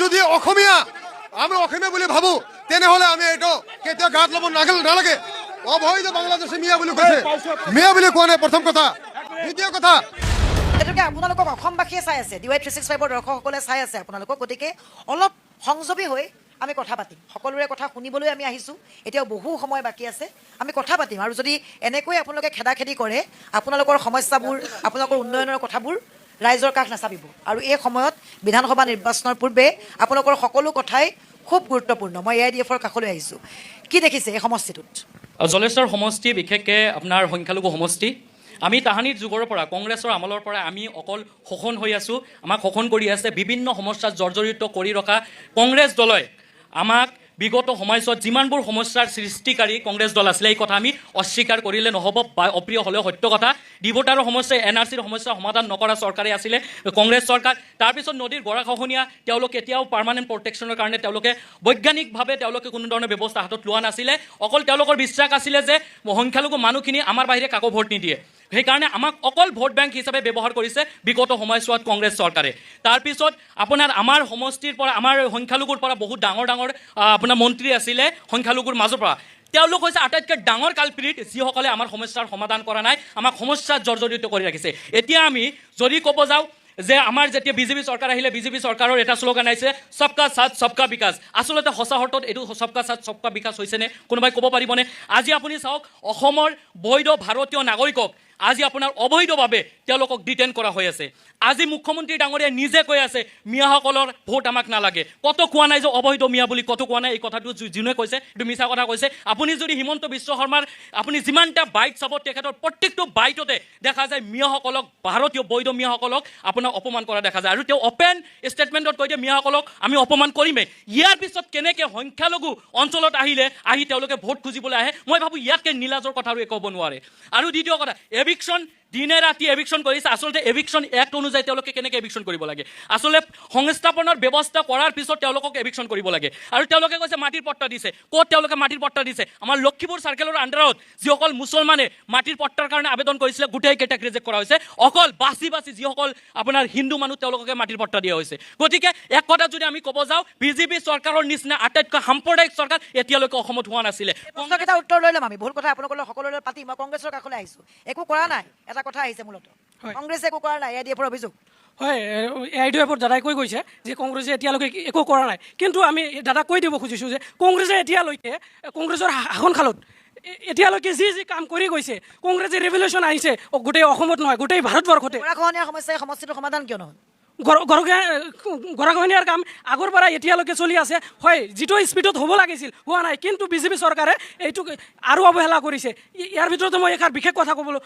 যদি অসমীয়া বুলি ভাবোঁ, তেনেহ'লে আমি এইটো কেতিয়াও গাত ল'ব নালাগে। অবৈধ বাংলাদেশী মিয়া বুলি কৈছে, মিয়া বুলি কোৱা নাই, প্ৰথম কথা। দ্বিতীয় কথা, এটোকে আপোনালোকক অসমবাসীয়ে চাই আছে, DY 365 দৰ্শকসকলে চাই আছে আপোনালোকক, গতিকে অলপ সংযমী হৈ আমি কথা পাতিম। সকলোৰে কথা শুনিবলৈ আমি আহিছোঁ, এতিয়াও বহু সময় বাকী আছে, আমি কথা পাতিম। আৰু যদি এনেকৈ আপোনালোকে খেদাখেদি কৰে, আপোনালোকৰ সমস্যাবোৰ, আপোনালোকৰ উন্নয়নৰ কথাবোৰ ৰাইজৰ কাষ নাচাপিব। আৰু এই সময়ত বিধানসভা নিৰ্বাচনৰ পূৰ্বে আপোনালোকৰ সকলো কথাই খুব গুৰুত্বপূৰ্ণ। মই AIDF-ৰ কাষলৈ আহিছোঁ। কি দেখিছে এই সমষ্টিটোত? জলেশ্বৰ সমষ্টি বিশেষকৈ আপোনাৰ সংখ্যালঘু সমষ্টি। আমি তাহানিৰ যুগৰ পৰা, কংগ্ৰেছৰ আমলৰ পৰা আমি অকল শোষণ হৈ আছোঁ, আমাক শোষণ কৰি আছে, বিভিন্ন সমস্যাত জৰ্জৰিত কৰি ৰখা কংগ্ৰেছ দলে আমাক বিগত সময়ছোৱাত যিমানবোৰ সমস্যাৰ সৃষ্টিকাৰী কংগ্ৰেছ দল আছিলে, এই কথা আমি অস্বীকাৰ কৰিলে নহ'ব, বা অপ্ৰিয় হ'লেও সত্য কথা। ডিভোটাৰৰ সমস্যা, NRCৰ সমস্যা সমাধান নকৰা চৰকাৰে আছিলে কংগ্ৰেছ চৰকাৰ। তাৰপিছত নদীৰ গৰাখহনীয়া, তেওঁলোকে এতিয়াও পাৰ্মানেণ্ট প্ৰটেকশ্যনৰ কাৰণে তেওঁলোকে বৈজ্ঞানিকভাৱে কোনো ধৰণৰ ব্যৱস্থা হাতত লোৱা নাছিলে। অকল তেওঁলোকৰ বিশ্বাস আছিলে যে সংখ্যালঘু মানুহখিনি আমাৰ বাহিৰে কাকো ভোট নিদিয়ে, সেইকাৰণে আমাক অকল ভোট বেংক হিচাপে ব্যৱহাৰ কৰিছে বিগত সময়ছোৱাত কংগ্ৰেছ চৰকাৰে। তাৰপিছত আপোনাৰ আমাৰ সমষ্টিৰ পৰা, আমাৰ সংখ্যালঘুৰ পৰা বহুত ডাঙৰ আপোনাৰ মন্ত্ৰী আছিলে সংখ্যালঘুৰ মাজৰ পৰা তেওঁলোক হৈছে আটাইতকৈ ডাঙৰ কালপ্ৰিট যিসকলে আমাৰ সমস্যাৰ সমাধান কৰা নাই আমাক সমস্যাত জৰ্জৰিত কৰি ৰাখিছে এতিয়া আমি যদি ক'ব যাওঁ যে আমাৰ যেতিয়া বিজেপি চৰকাৰ আহিলে বিজেপি চৰকাৰৰ এটা শ্লোগান আহিছে সবকা সাথ সবকা বিকাশ আচলতে সঁচা অৰ্থত এইটো সবকা সাথ সবকা বিকাশ হৈছেনে কোনোবাই ক'ব পাৰিবনে আজি আপুনি চাওক অসমৰ বৈধ ভাৰতীয় নাগৰিকক আজি আপোনাৰ অবৈধভাৱে তেওঁলোকক ডিটেইন কৰা হৈ আছে আজি মুখ্যমন্ত্ৰী ডাঙৰীয়াই নিজে কৈ আছে মিয়াসকলৰ ভোট আমাক নালাগে কত কোৱা নাই যে অবৈধ মিয়া বুলি কত কোৱা নাই এই কথাটো যোনে কৈছে এইটো মিছা কথা কৈছে আপুনি যদি হিমন্ত বিশ্ব শৰ্মাৰ আপুনি যিমানটা বাইট চাব তেখেতৰ প্ৰত্যেকটো বাইটতে দেখা যায় মিয়াসকলক ভাৰতীয় বৈধ মিয়াসকলক আপোনাৰ অপমান কৰা দেখা যায় আৰু তেওঁ অপেন ষ্টেটমেণ্টত কৈ দিয়ে মিয়াসকলক আমি অপমান কৰিমেই ইয়াৰ পিছত কেনেকৈ সংখ্যালঘু অঞ্চলত আহি তেওঁলোকে ভোট খুজিবলৈ আহে মই ভাবোঁ ইয়াতকৈ নীলাজৰ কথা আৰু একো হ'ব নোৱাৰে আৰু দ্বিতীয় কথা এভিকশ্যন দিনে ৰাতি এভিকশ্যন কৰিছে আচলতে এভিকশ্যন এক্ট অনুযায়ী তেওঁলোকে কেনেকৈ এভিকশ্যন কৰিব লাগে আচলতে সংস্থাপনৰ ব্যৱস্থা কৰাৰ পিছত তেওঁলোকক এভিকশ্যন কৰিব লাগে আৰু তেওঁলোকে কৈছে মাটিৰ পট্টা দিছে ক'ত তেওঁলোকে মাটিৰ পট্টা দিছে আমাৰ লক্ষীপুৰ চাৰ্কেলৰ আণ্ডাৰত যিসকল মুছলমানে মাটিৰ পট্টাৰ কাৰণে আবেদন কৰিছিলে গোটেইকেইটাক ৰিজেক্ট কৰা হৈছে অকল বাছি যিসকল আপোনাৰ হিন্দু মানুহ তেওঁলোককে মাটিৰ পট্টা দিয়া হৈছে গতিকে এক কথা যদি আমি ক'ব যাওঁ বিজেপি চৰকাৰৰ নিচিনা আটাইতকৈ সাম্প্ৰদায়িক চৰকাৰ এতিয়ালৈকে অসমত হোৱা নাছিলে প্ৰশ্নকেইটা উত্তৰ লৈ ল'ম আমি ভুল কথা আপোনালোকৰ সকলোৰে পাতি মই কংগ্ৰেছৰ কাষলৈ আহিছোঁ একো কৰা নাই এটা কথা আহিছে মূলত কংগ্ৰেছে একো কৰা নাই AIDF-ৰ অভিযোগ হয় AIDF-ৰ দাদাই কৈ গৈছে যে কংগ্ৰেছে এতিয়ালৈকে একো কৰা নাই কিন্তু আমি দাদা কৈ দিব খুজিছোঁ যে কংগ্ৰেছে এতিয়ালৈকে কংগ্ৰেছৰ শাসনকালত এতিয়ালৈকে যি কাম কৰি গৈছে কংগ্ৰেছে ৰেভলিউশ্যন আহিছে গোটেই অসমত নহয় গোটেই ভাৰতবৰ্ষতে গৰাখহনীয়া সমস্যাই সমষ্টিটোৰ সমাধান কিয় নহয় গৰাখহনীয়াৰ কাম আগৰ পৰা এতিয়ালৈকে চলি আছে হয় যিটো স্পীডত হ'ব লাগিছিল হোৱা নাই কিন্তু বিজেপি চৰকাৰে এইটো আৰু অৱহেলা কৰিছে ইয়াৰ ভিতৰতে মই এষাৰ বিশেষ কথা ক'বলৈ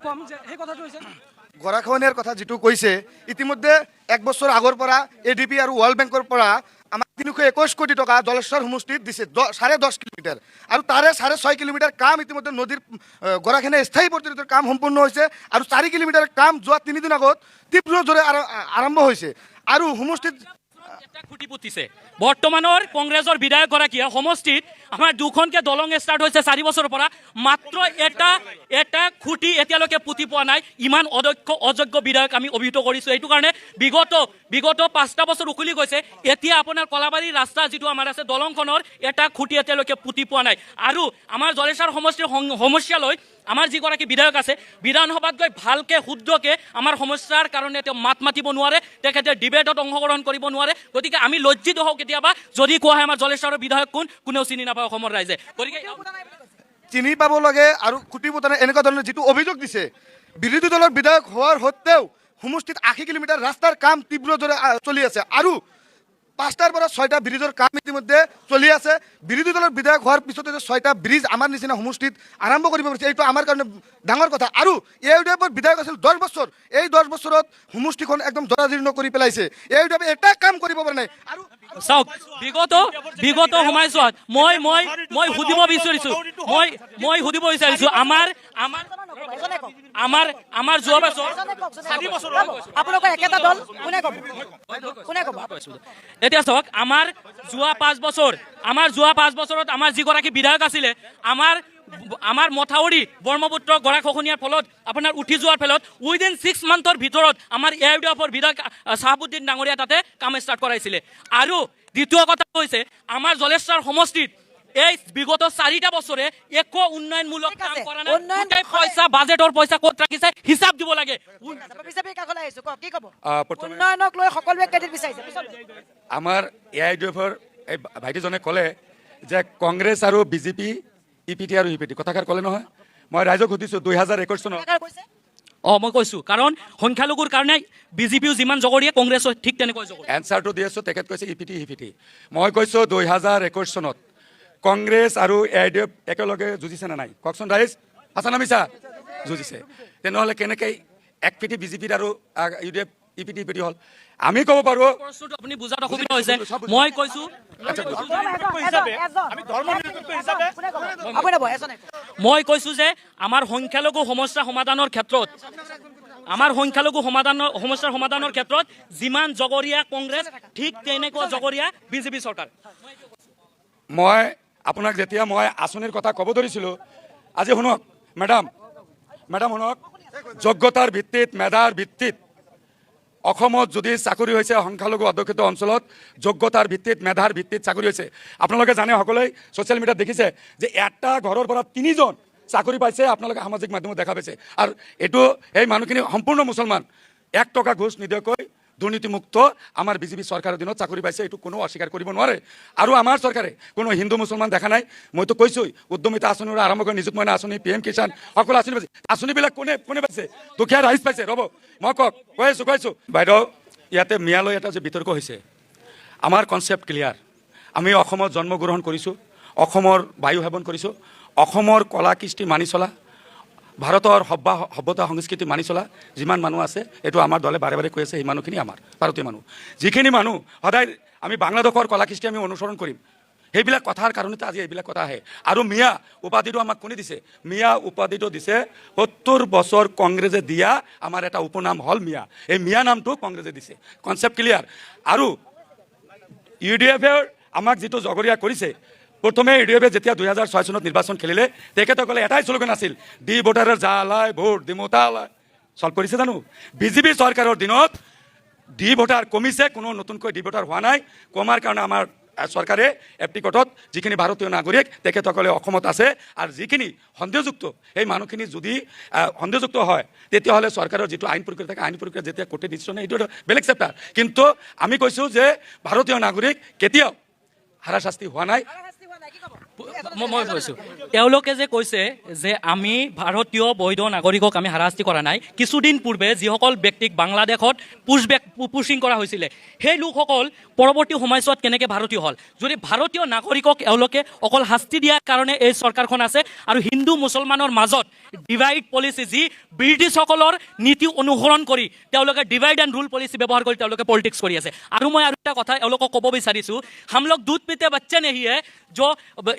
ক'ম যে সেই কথাটো হৈছে গৰাখহনীয়াৰ কথা যিটো কৈছে ইতিমধ্যে 1 বছৰ আগৰ পৰা ADB আৰু ৱৰ্ল্ড বেংকৰ পৰা আমাক 321 কোটি টকা জলেশ্বৰ সমষ্টিত দিছে 10.5 কিলোমিটাৰ আৰু তাৰে 6.5 কিলোমিটাৰ কাম ইতিমধ্যে নদীৰ গৰাখহনীয়া স্থায়ী প্ৰতিৰোধৰ কাম সম্পূৰ্ণ হৈছে আৰু 4 কিলোমিটাৰ কাম যোৱা 3 দিন আগত তীব্ৰ জোৰে আৰম্ভ হৈছে আৰু সমষ্টিত খুঁটি পুতিছে বৰ্তমানৰ কংগ্ৰেছৰ বিধায়কগৰাকীয়ে সমষ্টিত আমাৰ দুখনকৈ দলং ষ্টাৰ্ট হৈছে 4 বছৰৰ পৰা মাত্ৰ এটা খুঁটি এতিয়ালৈকে পুতি পোৱা নাই ইমান অযোগ্য বিধায়ক আমি অভিহিত কৰিছোঁ এইটো কাৰণে বিগত 5টা বছৰ উকলি গৈছে এতিয়া আপোনাৰ কলাবাৰী ৰাস্তা যিটো আমাৰ আছে দলংখনৰ এটা খুঁটি এতিয়ালৈকে পুতি পোৱা নাই আৰু আমাৰ জলেশ্বৰ সমষ্টিৰ সমস্যালৈ আমাৰ যিগৰাকী বিধায়ক আছে বিধানসভাত গৈ ভালকৈ শুদ্ধকৈ আমাৰ সমস্যাৰ কাৰণে তেওঁ মাত মাতিব নোৱাৰে তেখেতে ডিবেটত অংশগ্ৰহণ কৰিব নোৱাৰে গতিকে আমি লজ্জিত হওঁ কেতিয়াবা যদি কোৱা হয় আমাৰ জলেশ্বৰৰ বিধায়ক কোনেও চিনি নাপায় অসমৰ ৰাইজে গতিকে চিনি পাব লাগে আৰু খুঁটি পুতা নাই এনেকুৱা ধৰণৰ যিটো অভিযোগ দিছে বিৰোধী দলৰ বিধায়ক হোৱাৰ সত্ত্বেও সমষ্টিত 80 কিলোমিটাৰ ৰাস্তাৰ কাম তীব্ৰ জোৰে চলি আছে আৰু 5টাৰ পৰা 6টা ব্ৰিজৰ কাম ইতিমধ্যে চলি আছে বিৰোধী দলৰ বিধায়ক হোৱাৰ পিছতে যে 6টা ব্ৰিজ আমাৰ নিচিনা সমষ্টিত আৰম্ভ কৰিব পাৰিছে এইটো আমাৰ কাৰণে ডাঙৰ কথা আৰু AIDF-ৰ বিধায়ক আছিল 10 বছৰ এই 10 বছৰত সমষ্টিখন একদম জৰাজীৰ্ণ কৰি পেলাইছে AIDF এটা কাম কৰিব পৰা নাই আৰু চাওক বিগত সময়ছোৱাত মই সুধিব বিচাৰিছোঁ আমাৰ যোৱা বছৰ আপোনালোকৰ একেটা দল কোনে ক'ব এতিয়া চাওক আমাৰ যোৱা 5 বছৰত আমাৰ যিগৰাকী বিধায়ক আছিলে আমাৰ মথাউৰি ব্ৰহ্মপুত্ৰ গৰাখহনীয়াৰ ফলত আপোনাৰ উঠি যোৱাৰ ফলত উইদিন 6 মান্থৰ ভিতৰত আমাৰ AIDF-ৰ বিধায়ক চাহাবুদ্দিন ডাঙৰীয়া তাতে কাম ষ্টাৰ্ট কৰাইছিলে আৰু দ্বিতীয় কথা হৈছে আমাৰ জলেশ্বৰ সমষ্টিত এই বিগত 4টা বছৰে একো উন্নয়নমূলক কাম কৰা নাই গোটেই পইচা বাজেটৰ পইচা ক'ত ৰাখিছে হিচাপ দিব লাগে বিজেপিৰ কাষলৈ আহিছোঁ কি ক'ব উন্নয়নক লৈ সকলোৱে ক্ৰেডিট বিচাৰিছে আমাৰ AIDF-ৰ এই ভাইটিজনে ক'লে যে কংগ্ৰেছ আৰু বিজেপি EPT আৰু EPT কথাষাৰ ক'লে নহয় মই ৰাইজক সুধিছোঁ 2021 চনত মই কৈছোঁ কাৰণ সংখ্যালঘুৰ কাৰণে বিজেপিও যিমান জগৰীয়া কংগ্ৰেছো ঠিক তেনেকৈ জগৰীয়া এনচাৰটো দি আছোঁ তেখেত কৈছে EPT মই কৈছোঁ 2021 চনত কংগ্ৰেছ আৰু AIDF একেলগে যুঁজিছে নে নাই কওকচোন ৰাইজ হাছান মিছা যুঁজিছে তেনেহ'লে কেনেকৈ এক পিঠি বিজেপিত আৰু EPT হ'ল আমি ক'ব পাৰোঁ আপুনি বুজাত অসুবিধা হৈছে মই কৈছোঁ যে আমাৰ সংখ্যালঘু সমস্যা সমাধানৰ ক্ষেত্ৰত সমস্যাৰ সমাধানৰ ক্ষেত্ৰত যিমান জগৰীয়া কংগ্ৰেছ ঠিক তেনেকুৱা জগৰীয়া বিজেপি চৰকাৰ মই আপোনাক যেতিয়া মই আঁচনিৰ কথা ক'ব ধৰিছিলোঁ আজি শুনক মেডাম শুনক যোগ্যতাৰ ভিত্তিত মেধাৰ ভিত্তিত অসমত যদি চাকৰি হৈছে সংখ্যালঘু অধ্যুষিত অঞ্চলত যোগ্যতাৰ ভিত্তিত মেধাৰ ভিত্তিত চাকৰি হৈছে আপোনালোকে জানে সকলোৱে ছ'চিয়েল মিডিয়াত দেখিছে যে এটা ঘৰৰ পৰা 3জন চাকৰি পাইছে আপোনালোকে সামাজিক মাধ্যমত দেখা পাইছে আৰু এইটো এই মানুহখিনি সম্পূৰ্ণ মুছলমান 1 টকা ঘোষ নিদিয়াকৈ দুৰ্নীতিমুক্ত আমাৰ বিজেপি চৰকাৰৰ দিনত চাকৰি পাইছে এইটো কোনো অস্বীকাৰ কৰিব নোৱাৰে আৰু আমাৰ চৰকাৰে কোনো হিন্দু মুছলমান দেখা নাই মইতো কৈছোই উদ্যমিতা আঁচনিৰ আৰম্ভ কৰি নিযুত মইনা আঁচনি PM কিষাণ সকলো আঁচনি পাইছে আঁচনিবিলাক কোনে পাইছে দুখীয়া ৰাইজ পাইছে ৰ'ব মই কৈ আছো বাইদেউ ইয়াতে মিয়ালৈ এটা যে বিতৰ্ক হৈছে আমাৰ কনচেপ্ট ক্লিয়াৰ আমি অসমত জন্মগ্ৰহণ কৰিছোঁ অসমৰ বায়ু সেৱন কৰিছোঁ অসমৰ কলা কৃষ্টি মানি চলা ভাৰতৰ সভ্যতা সংস্কৃতি মানি চলা যিমান মানুহ আছে এইটো আমাৰ দলে বাৰে বাৰে কৈ আছে সেই মানুহখিনি আমাৰ ভাৰতীয় মানুহ যিখিনি মানুহ সদায় আমি বাংলাদেশৰ কলা কৃষ্টি আমি অনুসৰণ কৰিম সেইবিলাক কথাৰ কাৰণতে আজি এইবিলাক কথা আহে আৰু মিয়া উপাধিটো আমাক কোনে দিছে মিয়া উপাধিটো দিছে 70 বছৰ কংগ্ৰেছে দিয়া আমাৰ এটা উপনাম হ'ল মিয়া এই মিয়া নামটো কংগ্ৰেছে দিছে কনচেপ্ট ক্লিয়াৰ আৰু UDF-এ আমাক যিটো জগৰীয়া কৰিছে প্ৰথমে UDF-এ যেতিয়া 2006 চনত নিৰ্বাচন খেলিলে তেখেতসকলে এটাই শ্লোগান আছিল ডি ভোটাৰৰ জালাই ভোট দিমতালাই চল্ভ কৰিছে জানো বিজেপি চৰকাৰৰ দিনত ডি ভোটাৰ কমিছে কোনো নতুনকৈ ডি ভোটাৰ হোৱা নাই কমাৰ কাৰণে আমাৰ চৰকাৰে এপ্টিকটত যিখিনি ভাৰতীয় নাগৰিক তেখেতসকলে অসমত আছে আৰু যিখিনি সন্দেহযুক্ত এই মানুহখিনি যদি সন্দেহযুক্ত হয় তেতিয়াহ'লে চৰকাৰৰ যিটো আইন প্ৰক্ৰিয়া থাকে আইন প্ৰক্ৰিয়া যেতিয়া কোৰ্টে ডিচিশ্যন এইটো বেলেগ চেপ্টাৰ কিন্তু আমি কৈছোঁ যে ভাৰতীয় নাগৰিক কেতিয়াও হাৰাশাস্তি হোৱা নাই মই কৈছোঁ তেওঁলোকে যে কৈছে যে আমি ভাৰতীয় বৈধ নাগৰিকক আমি হাৰাশাস্তি কৰা নাই কিছুদিন পূৰ্বে যিসকল ব্যক্তিক বাংলাদেশত পুচিং কৰা হৈছিলে সেই লোকসকল পৰৱৰ্তী সময়ছোৱাত কেনেকৈ ভাৰতীয় হ'ল যদি ভাৰতীয় নাগৰিকক এওঁলোকে অকল শাস্তি দিয়াৰ কাৰণে এই চৰকাৰখন আছে আৰু হিন্দু মুছলমানৰ মাজত ডিভাইড পলিচি যি ব্ৰিটিছসকলৰ নীতি অনুসৰণ কৰি তেওঁলোকে ডিভাইড এণ্ড ৰুল পলিচি ব্যৱহাৰ কৰি তেওঁলোকে পলিটিক্স কৰি আছে আৰু মই আৰু এটা কথা এওঁলোকক ক'ব বিচাৰিছোঁ হামলোক দুধ পিতে বাচ্চা নেহিয়ে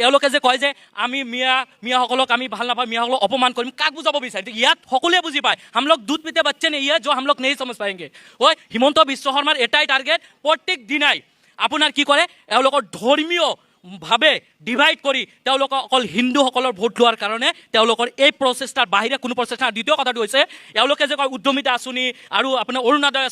এওঁলোকে যে কয় যে আমি মিয়াসকলক আমি ভাল নাপাওঁ মিয়াসকলক অপমান কৰিম কাক বুজাব বিচাৰে ইয়াত সকলোৱে বুজি পায় হামলোক দুধ পিতে বাচ্চা নেহিয়ে হামলোক নেহি সমজ পায়েংগে হয় হিমন্ত বিশ্ব শৰ্মাৰ এটাই টাৰ্গেট প্ৰত্যেক দিনাই আপোনাৰ কি কৰে এওঁলোকৰ ধৰ্মীয় ভাৱে ডিভাইড কৰি তেওঁলোকক অকল হিন্দুসকলৰ ভোট লোৱাৰ কাৰণে তেওঁলোকৰ এই প্ৰচেষ্টাৰ বাহিৰে কোনো প্ৰচেষ্টা দ্বিতীয় কথাটো হৈছে এওঁলোকে যে কয় উদ্যমিতা আঁচনি আৰু আপোনাৰ অৰুণোদয়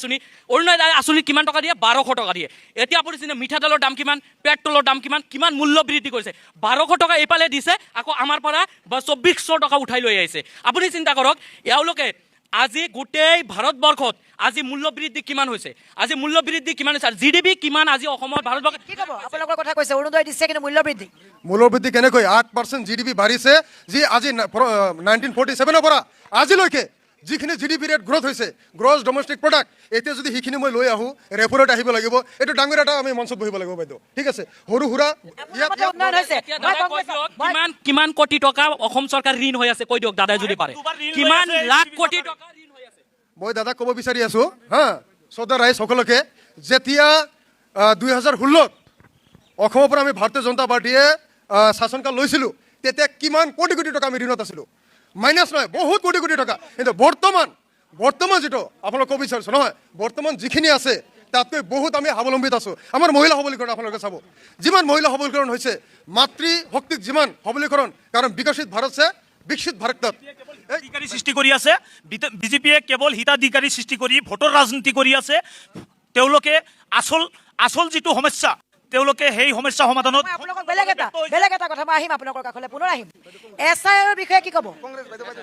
আঁচনি কিমান টকা দিয়ে 1200 টকা দিয়ে এতিয়া আপুনি চিন্তা মিঠাতেলৰ দাম কিমান পেট্ৰলৰ দাম কিমান মূল্য বৃদ্ধি কৰিছে 1200 টকা এইফালে দিছে আকৌ আমাৰ পৰা 2400 টকা উঠাই লৈ আহিছে আপুনি চিন্তা কৰক এওঁলোকে আজি গোটেই ভাৰতবৰ্ষত আজি মূল্য বৃদ্ধি কিমান হৈছে আজি মূল্য বৃদ্ধি কিমান হৈছে GDP কিমান আজি অসমৰ ভাৰতবৰ্ষত কি ক'ব আপোনালোকৰ কথা কৈছে অৰুণোদয় দিছে কিন্তু মূল্য বৃদ্ধি কেনেকৈ 8% GDP বাঢ়িছে যি আজি 1947 পৰা আজিলৈকে যিখিনি GDP ৰেট গ্ৰথ হৈছে গ্ৰছ ডমেষ্টিক প্ৰডাক্ট এতিয়া যদি সেইখিনি মই লৈ আহোঁ ৰেপো ৰেট আহিব লাগিব এইটো ডাঙৰ এটা আমি মঞ্চত বহিব লাগিব বাইদেউ ঠিক আছে সৰু সুৰা কিমান কোটি টকা অসম চৰকাৰ ঋণ হৈ আছে কৈ দিয়ক দাদাই যদি পাৰে কিমান লাখ কোটি টকা ঋণ হৈ আছে মই দাদা ক'ব বিচাৰি আছোঁ হা শ্ৰদ্ধা ৰাইজ সকলোকে যেতিয়া 2016 অসমৰ পৰা আমি ভাৰতীয় জনতা পাৰ্টীয়ে শাসনকাল লৈছিলোঁ তেতিয়া কিমান কোটি কোটি টকা আমি ঋণত আছিলোঁ মাইনাছ নহয় বহুত কোটি কোটি টকা কিন্তু বৰ্তমান যিটো আপোনালোক ক'ব বিচাৰিছোঁ নহয় বৰ্তমান যিখিনি আছে তাতকৈ বহুত আমি স্বাৱলম্বিত আছোঁ আমাৰ মহিলা সবলীকৰণ আপোনালোকে চাব যিমান মহিলা সবলীকৰণ হৈছে মাতৃ শক্তিক যিমান সবলীকৰণ কাৰণ বিকশিত ভাৰতছে বিকশিত ভাৰতত হিতাধিকাৰী সৃষ্টি কৰি আছে বিজেপিয়ে কেৱল হিতাধিকাৰী সৃষ্টি কৰি ভোটৰ ৰাজনীতি কৰি আছে তেওঁলোকে আচল যিটো সমস্যা তেওঁলোকে সেই সমস্যা সমাধানত আপোনালোকক বেলেগ এটা কথা মই আহিম আপোনালোকৰ কাষলৈ পুনৰ আহিম SIR বিষয়ে কি ক'ব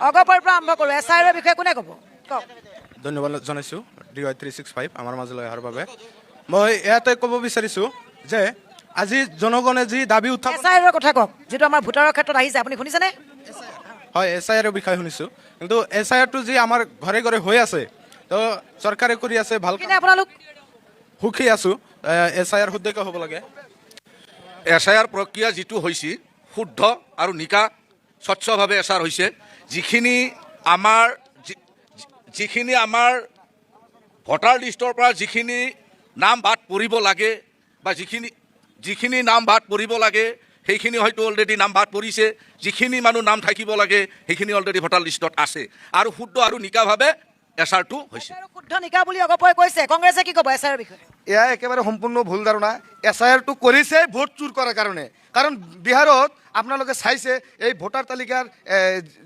অগপৰ পৰা আৰম্ভ কৰোঁ SIR বিষয়ে কোনে ক'ব কওক ধন্যবাদ জনাইছোঁ DY 365 আমাৰ মাজলৈ অহাৰ বাবে মই ইয়াতে ক'ব বিচাৰিছোঁ যে আজি জনগণে যি দাবী উত্থাপন SIR কথা কওক যিটো আমাৰ ভোটাৰৰ ক্ষেত্ৰত আহিছে আপুনি শুনিছেনে হয় SIR বিষয়ে শুনিছোঁ কিন্তু SIRটো যি আমাৰ ঘৰে ঘৰে হৈ আছে তো চৰকাৰে কৰি আছে ভালকৈ আপোনালোক সুখী আছোঁ SIR শুদ্ধকৈ হ'ব লাগে SIR প্ৰক্ৰিয়া যিটো হৈছে শুদ্ধ আৰু নিকা স্বচ্ছভাৱে SIR হৈছে যিখিনি আমাৰ ভোটাৰ লিষ্টৰ পৰা যিখিনি নাম বাদ পৰিব লাগে বা যিখিনি নাম বাদ পৰিব লাগে সেইখিনি হয়তো অলৰেডি নাম বাদ পৰিছে যিখিনি মানুহ নাম থাকিব লাগে সেইখিনি অলৰেডি ভোটাৰ লিষ্টত আছে আৰু শুদ্ধ আৰু নিকাভাৱে SIRটো হৈছে শুদ্ধ নিকা বুলি অগপই কৈছে কংগ্ৰেছে কি ক'ব SIR বিষয়ে এয়া একেবাৰে সম্পূৰ্ণ ভুল ধাৰণা। SIRটো কৰিছে ভোট চুৰ কৰাৰ কাৰণে। কাৰণ বিহাৰত আপোনালোকে চাইছে এই ভোটাৰ তালিকাৰ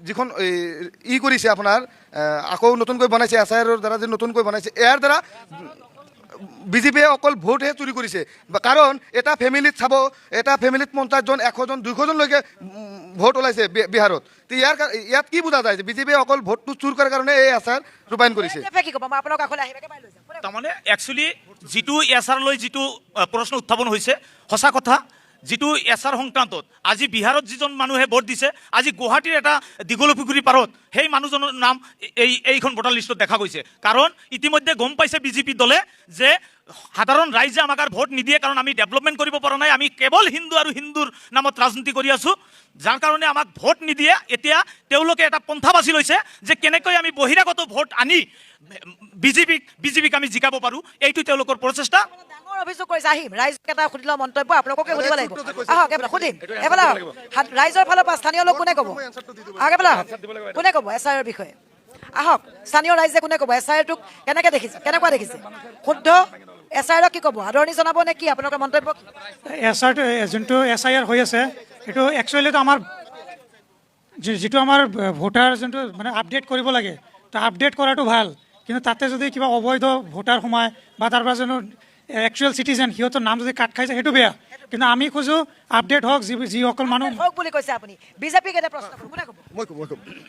যিখন কৰিছে আপোনাৰ আকৌ নতুনকৈ বনাইছে SIRৰ দ্বাৰা যে নতুনকৈ বনাইছে, ইয়াৰ দ্বাৰা বিজেপিয়ে অকল ভোটহে চুৰি কৰিছে। কাৰণ এটা ফেমিলিত চাব, এটা ফেমিলিত 50 জন 100 জন 200 জনলৈকে ভোট ওলাইছে বিহাৰত। তো ইয়াত কি বুজা যায় যে বিজেপিয়ে অকল ভোটটো চুৰ কৰাৰ কাৰণে এই SIR ৰূপায়ণ কৰিছে। তাৰমানে একচুৱেলি যিটো SR লৈ যিটো প্ৰশ্ন উত্থাপন হৈছে সঁচা কথা। যিটো SR সংক্ৰান্তত আজি বিহাৰত যিজন মানুহে ভোট দিছে, আজি গুৱাহাটীৰ এটা দীঘলীপুখুৰী পাৰত সেই মানুহজনৰ নাম এইখন ভোটাৰ লিষ্টত দেখা গৈছে। কাৰণ ইতিমধ্যে গম পাইছে বিজেপি দলে যে সাধাৰণ ৰাইজে আমাক আৰু ভোট নিদিয়ে, কাৰণ আমি ডেভেলপমেণ্ট কৰিব পৰা নাই, আমি কেৱল হিন্দু আৰু হিন্দুৰ নামত ৰাজনীতি কৰি আছোঁ, যাৰ কাৰণে আমাক ভোট নিদিয়ে। এতিয়া তেওঁলোকে এটা পন্থা বাছি লৈছে যে কেনেকৈ আমি বহিৰাগত ভোট আনি বিজেপিক আমি জিকাব পাৰোঁ, এইটো তেওঁলোকৰ প্ৰচেষ্টা। অভিযোগ কৰিছে আহিম ৰাইজক এটা সুধি লোৱা মন্তব্য আপোনালোককে সুধিব লাগিব। আহক এবাৰ সুধিম, এফালে ৰাইজৰ ফালৰ পৰা স্থানীয় লোক কোনে ক'ব? আহক এফালে কোনে ক'ব SIRৰ বিষয়ে? আহক স্থানীয় ৰাইজে কোনে ক'ব SIRটোক কেনেকৈ দেখিছে, কেনেকুৱা দেখিছে? শুদ্ধ SIRক কি ক'ব? আদৰণি জনাব নে কি আপোনালোকৰ মন্তব্য? SRটো যোনটো SIR হৈ আছে এইটো একচুৱেলিটো আমাৰ যিটো আমাৰ ভোটাৰ যোনটো মানে আপডেট কৰিব লাগে, তো আপডেট কৰাটো ভাল, কিন্তু তাতে যদি কিবা অবৈধ ভোটাৰ সোমায় বা তাৰ পৰা জানো একচুৱেল চিটিজেন সিহঁতৰ নাম যদি কাট খাইছে সেইটো বেয়া। কিন্তু আমি খোজো আপডেট হওক, যিসকল মানুহ হওক বুলি কৈছে আপুনি। বিজেপিক এটা প্ৰশ্ন কৰিব, কোনে ক'ব? মই ক'ম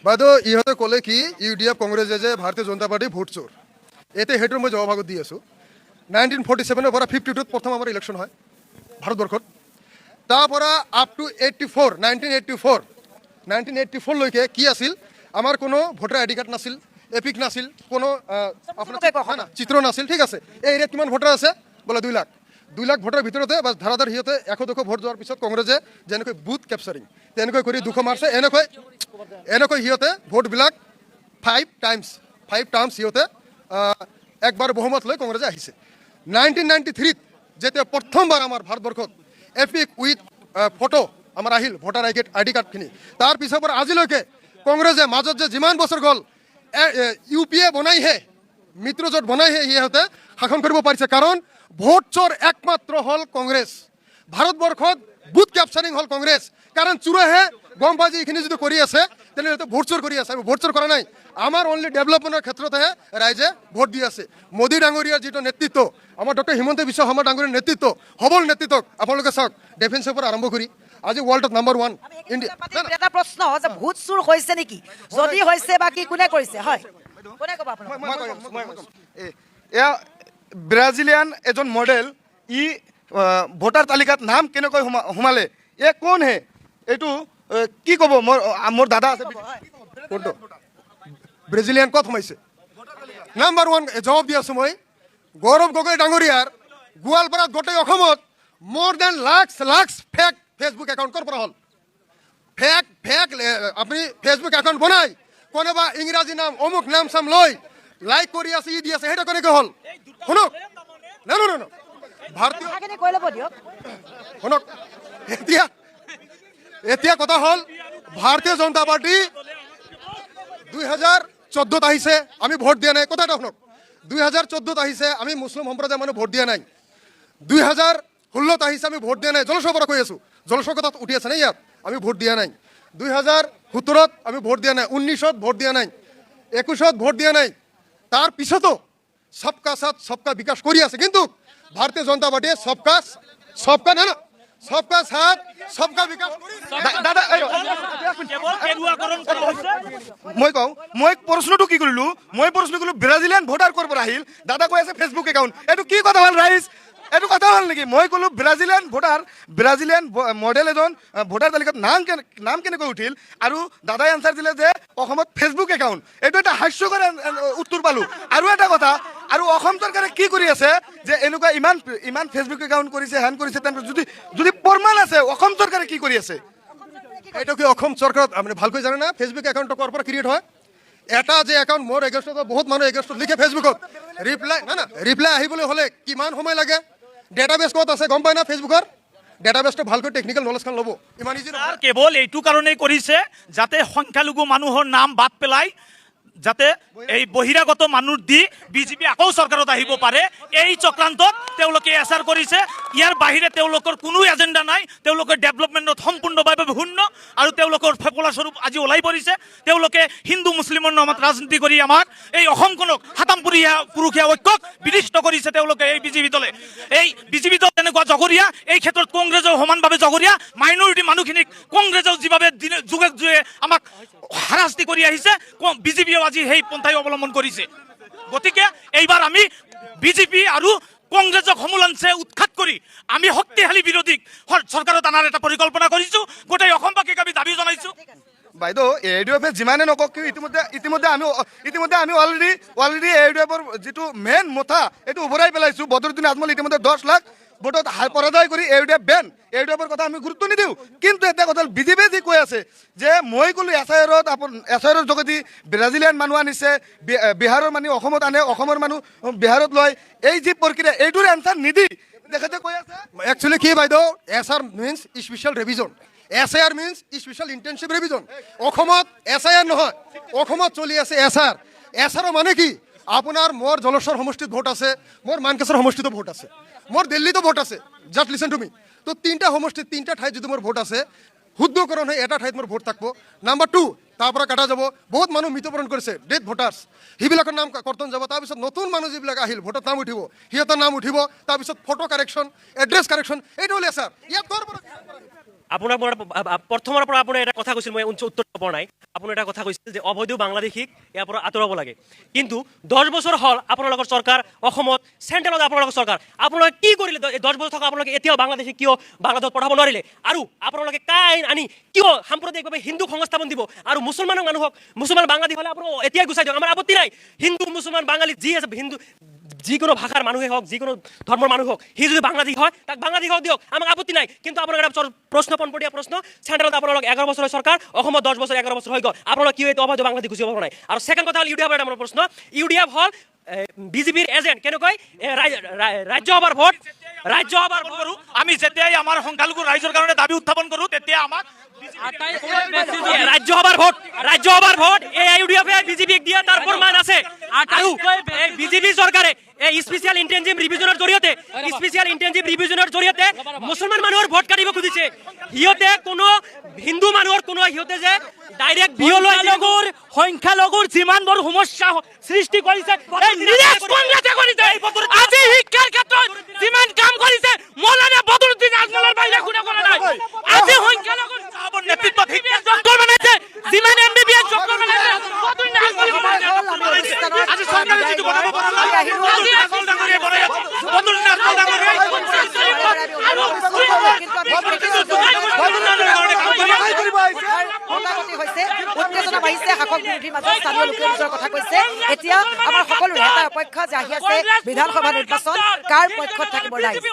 বাইদেউ, ইহঁতে ক'লে কি UDF কংগ্ৰেছে যে ভাৰতীয় জনতা পাৰ্টি ভোট চোৰ। এতিয়া সেইটোৰ মই জবাব আগত দি আছোঁ। 1947 পৰা 52 প্ৰথম আমাৰ ইলেকশ্যন হয় ভাৰতবৰ্ষত। তাৰ পৰা আপ টু 1984 লৈকে কি আছিল, আমাৰ কোনো ভোটাৰ ID কাৰ্ড নাছিল, এপিক নাছিল, কোনো আপোনাৰ চিত্ৰ নাছিল। ঠিক আছে, এই এৰিয়াত কিমান ভোটাৰ আছে? বোলে 2 লাখ। 2 লাখ ভোটাৰ ভিতৰতে বা ধাৰাধাৰ সিহঁতে 100-200 ভোট যোৱাৰ পিছত কংগ্ৰেছে যেনেকৈ বুথ কেপচাৰিং তেনেকৈ কৰি 200 মাৰিছে। এনেকৈ সিহঁতে ভোটবিলাক 5 টাইমছ সিহঁতে একবাৰ বহুমত লৈ কংগ্ৰেছে আহিছে। 1993 যেতিয়া প্ৰথমবাৰ আমাৰ ভাৰতবৰ্ষত এপিক উইথ ফটো আমাৰ আহিল ভোটাৰ ID কাৰ্ডখিনি, তাৰ পিছৰ পৰা আজিলৈকে কংগ্ৰেছে মাজত যে যিমান বছৰ গ'ল UPA বনাইহে, মিত্ৰজোঁট বনাইহে সিহঁতে শাসন কৰিব পাৰিছে। কাৰণ ভোট চোৰ একমাত্ৰ হ'ল কংগ্ৰেছ। ভাৰতবৰ্ষত বুথ কেপচাৰিং হ'ল কংগ্ৰেছ। কাৰণ চোৰেহে গম পাই যে এইখিনি যদি কৰি আছে তেনেহ'লে ভোট চোৰ কৰি আছে। আমি ভোট চোৰ কৰা নাই, আমাৰ অনলি ডেভেলপমেণ্টৰ ক্ষেত্ৰতহে ৰাইজে ভোট দি আছে। মোদী ডাঙৰীয়াৰ যিটো নেতৃত্ব, আমাৰ ডক্টৰ হিমন্ত বিশ্ব শৰ্মা ডাঙৰীয়াৰ নেতৃত্ব, সবল নেতৃত্বক আপোনালোকে চাওক, ডিফেন্সৰ পৰা আৰম্ভ কৰি আজি ৱৰ্ল্ডত নাম্বাৰ 1 ইণ্ডিয়া। এটা প্ৰশ্ন যে ভোট চুৰ হৈছে নেকি, যদি হৈছে বা কি কোনে কৰিছে? হয়, কোনে ক'ব আপোনাক? এয়া ব্ৰাজিলিয়ান এজন মডেল, ভোটাৰ তালিকাত নাম কেনেকৈ সোমালে, কোন হে? এইটো কি ক'ব? মোৰ দাদা আছে। কোনটো ব্ৰাজিলিয়ান ক'ত সোমাইছে? নাম্বাৰ 1 জবাব দি আছোঁ মই। গৌৰৱ গগৈ ডাঙৰীয়াৰ গোৱালপাৰাত গোটেই অসমত মোৰ দেন লাক্স ফেক ফেচবুক একাউণ্ট ক'ৰ পৰা হ'ল? ফেক আপুনি ফেচবুক একাউণ্ট বনাই কোনোবা ইংৰাজী নাম অমুক নাম চাম লৈ লাইক কৰি আছে, দি আছে, সেইটো কেনেকৈ হ'ল? শুনক ভাৰতীয় শুনক, এতিয়া কথা হ'ল ভাৰতীয় জনতা পাৰ্টি 2014 আহিছে, আমি ভোট দিয়া নাই। কথা এটা শুনক, 2014 আহিছে, আমি মুছলিম সম্প্ৰদায়ৰ মানুহ ভোট দিয়া নাই। 2016 আহিছে, আমি ভোট দিয়া নাই। জলস্বৰ পৰা কৈ আছোঁ, জলস্বৰ কথা উঠি আছে নাই ইয়াত, আমি ভোট দিয়া নাই। 2017 আমি ভোট দিয়া নাই, 19 ভোট দিয়া নাই, 21 ভোট দিয়া নাই। তাৰ পিছতো সবকা সাথ সবকা বিকাশ কৰি আছে। কিন্তু ভাৰতীয় জনতা পাৰ্টিয়ে সবকা সাথ সবকা বিকাশ মই প্ৰশ্নটো কি কৰিলোঁ? মই প্ৰশ্ন কৰিলোঁ ব্ৰাজিলিয়ান ভোটাৰ ক'ৰ পৰা আহিল? দাদা কৈ আছে ফেচবুক একাউণ্ট। এইটো কি কথা হ'ল ৰাইজ? এইটো কথা হ'ল নেকি? মই ক'লোঁ ব্ৰাজিলিয়ান মডেল এজন ভোটাৰ তালিকাত নাম কেনেকৈ উঠিল, আৰু দাদাই এনচাৰ দিলে যে অসমত ফেচবুক একাউণ্ট। এইটো এটা হাস্যকৰ উত্তৰ পালোঁ। আৰু এটা কথা, আৰু অসম চৰকাৰে কি কৰি আছে যে এনেকুৱা ইমান ফেচবুক একাউণ্ট কৰিছে, হেন কৰিছে, যদি প্ৰমাণ আছে, অসম চৰকাৰে কি কৰি আছে? এইটো কি অসম চৰকাৰত আপুনি ভালকৈ জানে না ফেচবুক একাউণ্টটো ক'ৰ পৰা ক্ৰিয়েট হয়? এটা যে একাউণ্ট মোৰ এগেইনষ্টত বহুত মানুহ এগেইনষ্টত লিখে ফেচবুকত, ৰিপ্লাই আহিবলৈ হ'লে কিমান সময় লাগে? ডেটাবেছ ক'ত আছে গম পায় না? ফেচবুকৰ ডেটাবেছটো ভালকৈ টেকনিকেল নলেজখন ল'ব। ইমান ইজি কেৱল এইটো কাৰণেই কৰিছে যাতে সংখ্যালঘু মানুহৰ নাম বাদ পেলাই যাতে এই বহিৰাগত মানুহ দি বিজেপি আকৌ চৰকাৰত আহিব পাৰে এই চক্ৰান্তত তেওঁলোকে এচাৰ কৰিছে। ইয়াৰ বাহিৰে তেওঁলোকৰ কোনো এজেণ্ডা নাই। তেওঁলোকে ডেভেলপমেণ্টত সম্পূৰ্ণভাৱে শূন্য আৰু তেওঁলোকৰ ফেফলাস্বৰূপ আজি ওলাই পৰিছে। তেওঁলোকে হিন্দু মুছলিমৰ নামত ৰাজনীতি কৰি আমাক এই অসমখনক পুৰুষীয়া ঐক্যক বিনিষ্ট কৰিছে তেওঁলোকে এই বিজেপি দলে। এই বিজেপি দল তেনেকুৱা জগৰীয়া, এই ক্ষেত্ৰত কংগ্ৰেছৰ সমানভাৱে জগৰীয়া। মাইনৰিটি মানুহখিনিক কংগ্ৰেছৰ যিভাৱে যুগে যুগে আমাক হাৰাশাস্তি কৰি আহিছে, বিজেপিয়েও আজি সেই পন্থাই অৱলম্বন কৰিছে। গতিকে এইবাৰ আমি বিজেপি আৰু কংগ্ৰেছক সমূলাংশে উৎখাত কৰি আমি শক্তিশালী বিৰোধীক চৰকাৰত অনাৰ এটা পৰিকল্পনা কৰিছো। গোটেই অসমবাসীক আমি দাবী জনাইছো। বাইদেউ AUDF যিমানে নকওক কিয় ইতিমধ্যে আমি অলৰেডি AUDFৰ যিটো মেইন মথা এইটো উভৰাই পেলাইছোঁ। বদৰুদ্দিন আজমল ইতিমধ্যে 10 লাখ ভোটত পৰাজয় কৰি AUDFৰ কথা আমি গুৰুত্ব নিদিওঁ। কিন্তু এটা কথা বিজেপিয়ে যি কৈ আছে যে মই ক'লো এছআইআৰৰ যোগেদি ব্ৰাজিলিয়ান মানুহ আনিছে, বিহাৰৰ মানুহ অসমত আনে, অসমৰ মানুহ বিহাৰত লয়, এই যি প্ৰক্ৰিয়া এইটোৰ এনচাৰ নিদি তেখেতে কৈ আছে। একচুৱেলি কি বাইদেউ, SR means special revision, SIR means special intensive revision. অসমত SIR নহয়, অসমত চলি আছে SR। SR মানে কি, আপোনাৰ মোৰ জলেশ্বৰ সমষ্টিত ভোট আছে, মোৰ মানকাছাৰ সমষ্টিতো ভোট আছে, মোৰ দিল্লীতো ভোট আছে। Just listen to me. তো 3টা সমষ্টিত 3টা ঠাইত যদি মোৰ ভোট আছে, শুদ্ধকৰণ হৈ এটা ঠাইত মোৰ ভোট থাকিব। নাম্বাৰ 2 তাৰ পৰা কাটা যাব। বহুত মানুহ মৃত্যুবৰণ কৰিছে, ডেথ ভোটাৰ্ছ, সেইবিলাকৰ নাম কৰ্তন যাব। তাৰপিছত নতুন মানুহ যিবিলাক আহিল ভোটত নাম উঠিব, সিহঁতৰ নাম উঠিব। তাৰপিছত ফটো কাৰেকশ্যন, এড্ৰেছ কাৰেকশ্যন, এইটো হ'লে ছাৰ ইয়াত আপোনাৰ প্ৰথমৰ পৰা আপুনি এটা কথা কৈছিল, মই উত্তৰ পোৱা নাই। আপুনি এটা কথা কৈছিল যে অবৈধ বাংলাদেশীক ইয়াৰ পৰা আঁতৰাব লাগে। কিন্তু 10 বছৰ হ'ল আপোনালোকৰ চৰকাৰ অসমত, চেণ্ট্ৰেলত আপোনালোকৰ চৰকাৰ, আপোনালোকে কি কৰিলে? 10 বছৰ থকা আপোনালোকে এতিয়াও বাংলাদেশী কিয় বাংলাদেশত পঠাব নোৱাৰিলে? আৰু আপোনালোকে কাই আনি কিয় সাম্প্ৰদায়িকভাৱে হিন্দুক সংস্থাপন দিব আৰু মুছলমান বাংলাদেশী হ'লে আপুনি এতিয়াই গুচাই দিয়ক, আমাৰ আপত্তি নাই। হিন্দু মুছলমান বাঙালী যি আছে, হিন্দু যিকোনো ভাষাৰ মানুহে হওক, যিকোনো ধৰ্মৰ মানুহ হওক, সি যদি বাংলাদেশী হয় তাক বাংলাদেশী হওক দিয়ক, আমাক আপত্তি নাই। কিন্তু আপোনালোকে এটা প্ৰশ্ন পনপটীয়া প্ৰশ্ন, চেণ্ট্ৰেলত আপোনালোক 11 বছৰৰ চৰকাৰ, অসমত 10 বছৰ 11 বছৰ হৈ গ'ল, আপোনালোক কিয় এইটো অবৈধ বাংলাদেশী গুচি পাব নাই? আৰু ছেকেণ্ড কথা হ'ল UDF এটা মোৰ প্ৰশ্ন, UDF হ'ল বিজেপিৰ এজেণ্ট। কেনেকৈ ৰাজ্যসভাৰ ভোট কৰোঁ আমি যেতিয়াই আমাৰ সংখ্যালঘু ৰাইজৰ কাৰণে দাবী উত্থাপন কৰোঁ, তেতিয়া আমাক ৰাজ্যসভাৰ ভোট UDF বিজেপিক দিয়া তাৰ প্ৰমাণ আছে। আৰু বিজেপি চৰকাৰে এই স্পেচিয়েল ইণ্টেনচিভ ৰিভিজনৰ জৰিয়তে মুছলমান মানুহৰ ভোট কাটিব খুজিছে। সিহঁতে কোনো হিন্দু মানুহৰ সিহঁতে যে ডাইৰেক্ট সংখ্যালঘুৰ যিমানবোৰ সমস্যা সৃষ্টি কৰিছে আজি শিক্ষাৰ ক্ষেত্ৰত যিমান কাম কৰিছে মৌলানা বদৰুদ্দিন আজমলৰ বাহিৰে কোনে কৰা নাই। আজি সংখ্যালঘুৰ নেতৃত্বত ডক্টৰ বনাইছে, যিমান MBBS ডক্টৰ বনাইছে, আজি চৰকাৰে যিটো বনাব পৰা নাই, উত্তেজনা বাঢ়িছে শাসক বিৰোধীৰ মাজত। স্থানীয় লোকে নিজৰ কথা কৈছে। এতিয়া আমাৰ সকলোৰে এটা অপেক্ষা যে আহি আছে বিধানসভা নিৰ্বাচন, কাৰ পক্ষত থাকিব ৰাইজ।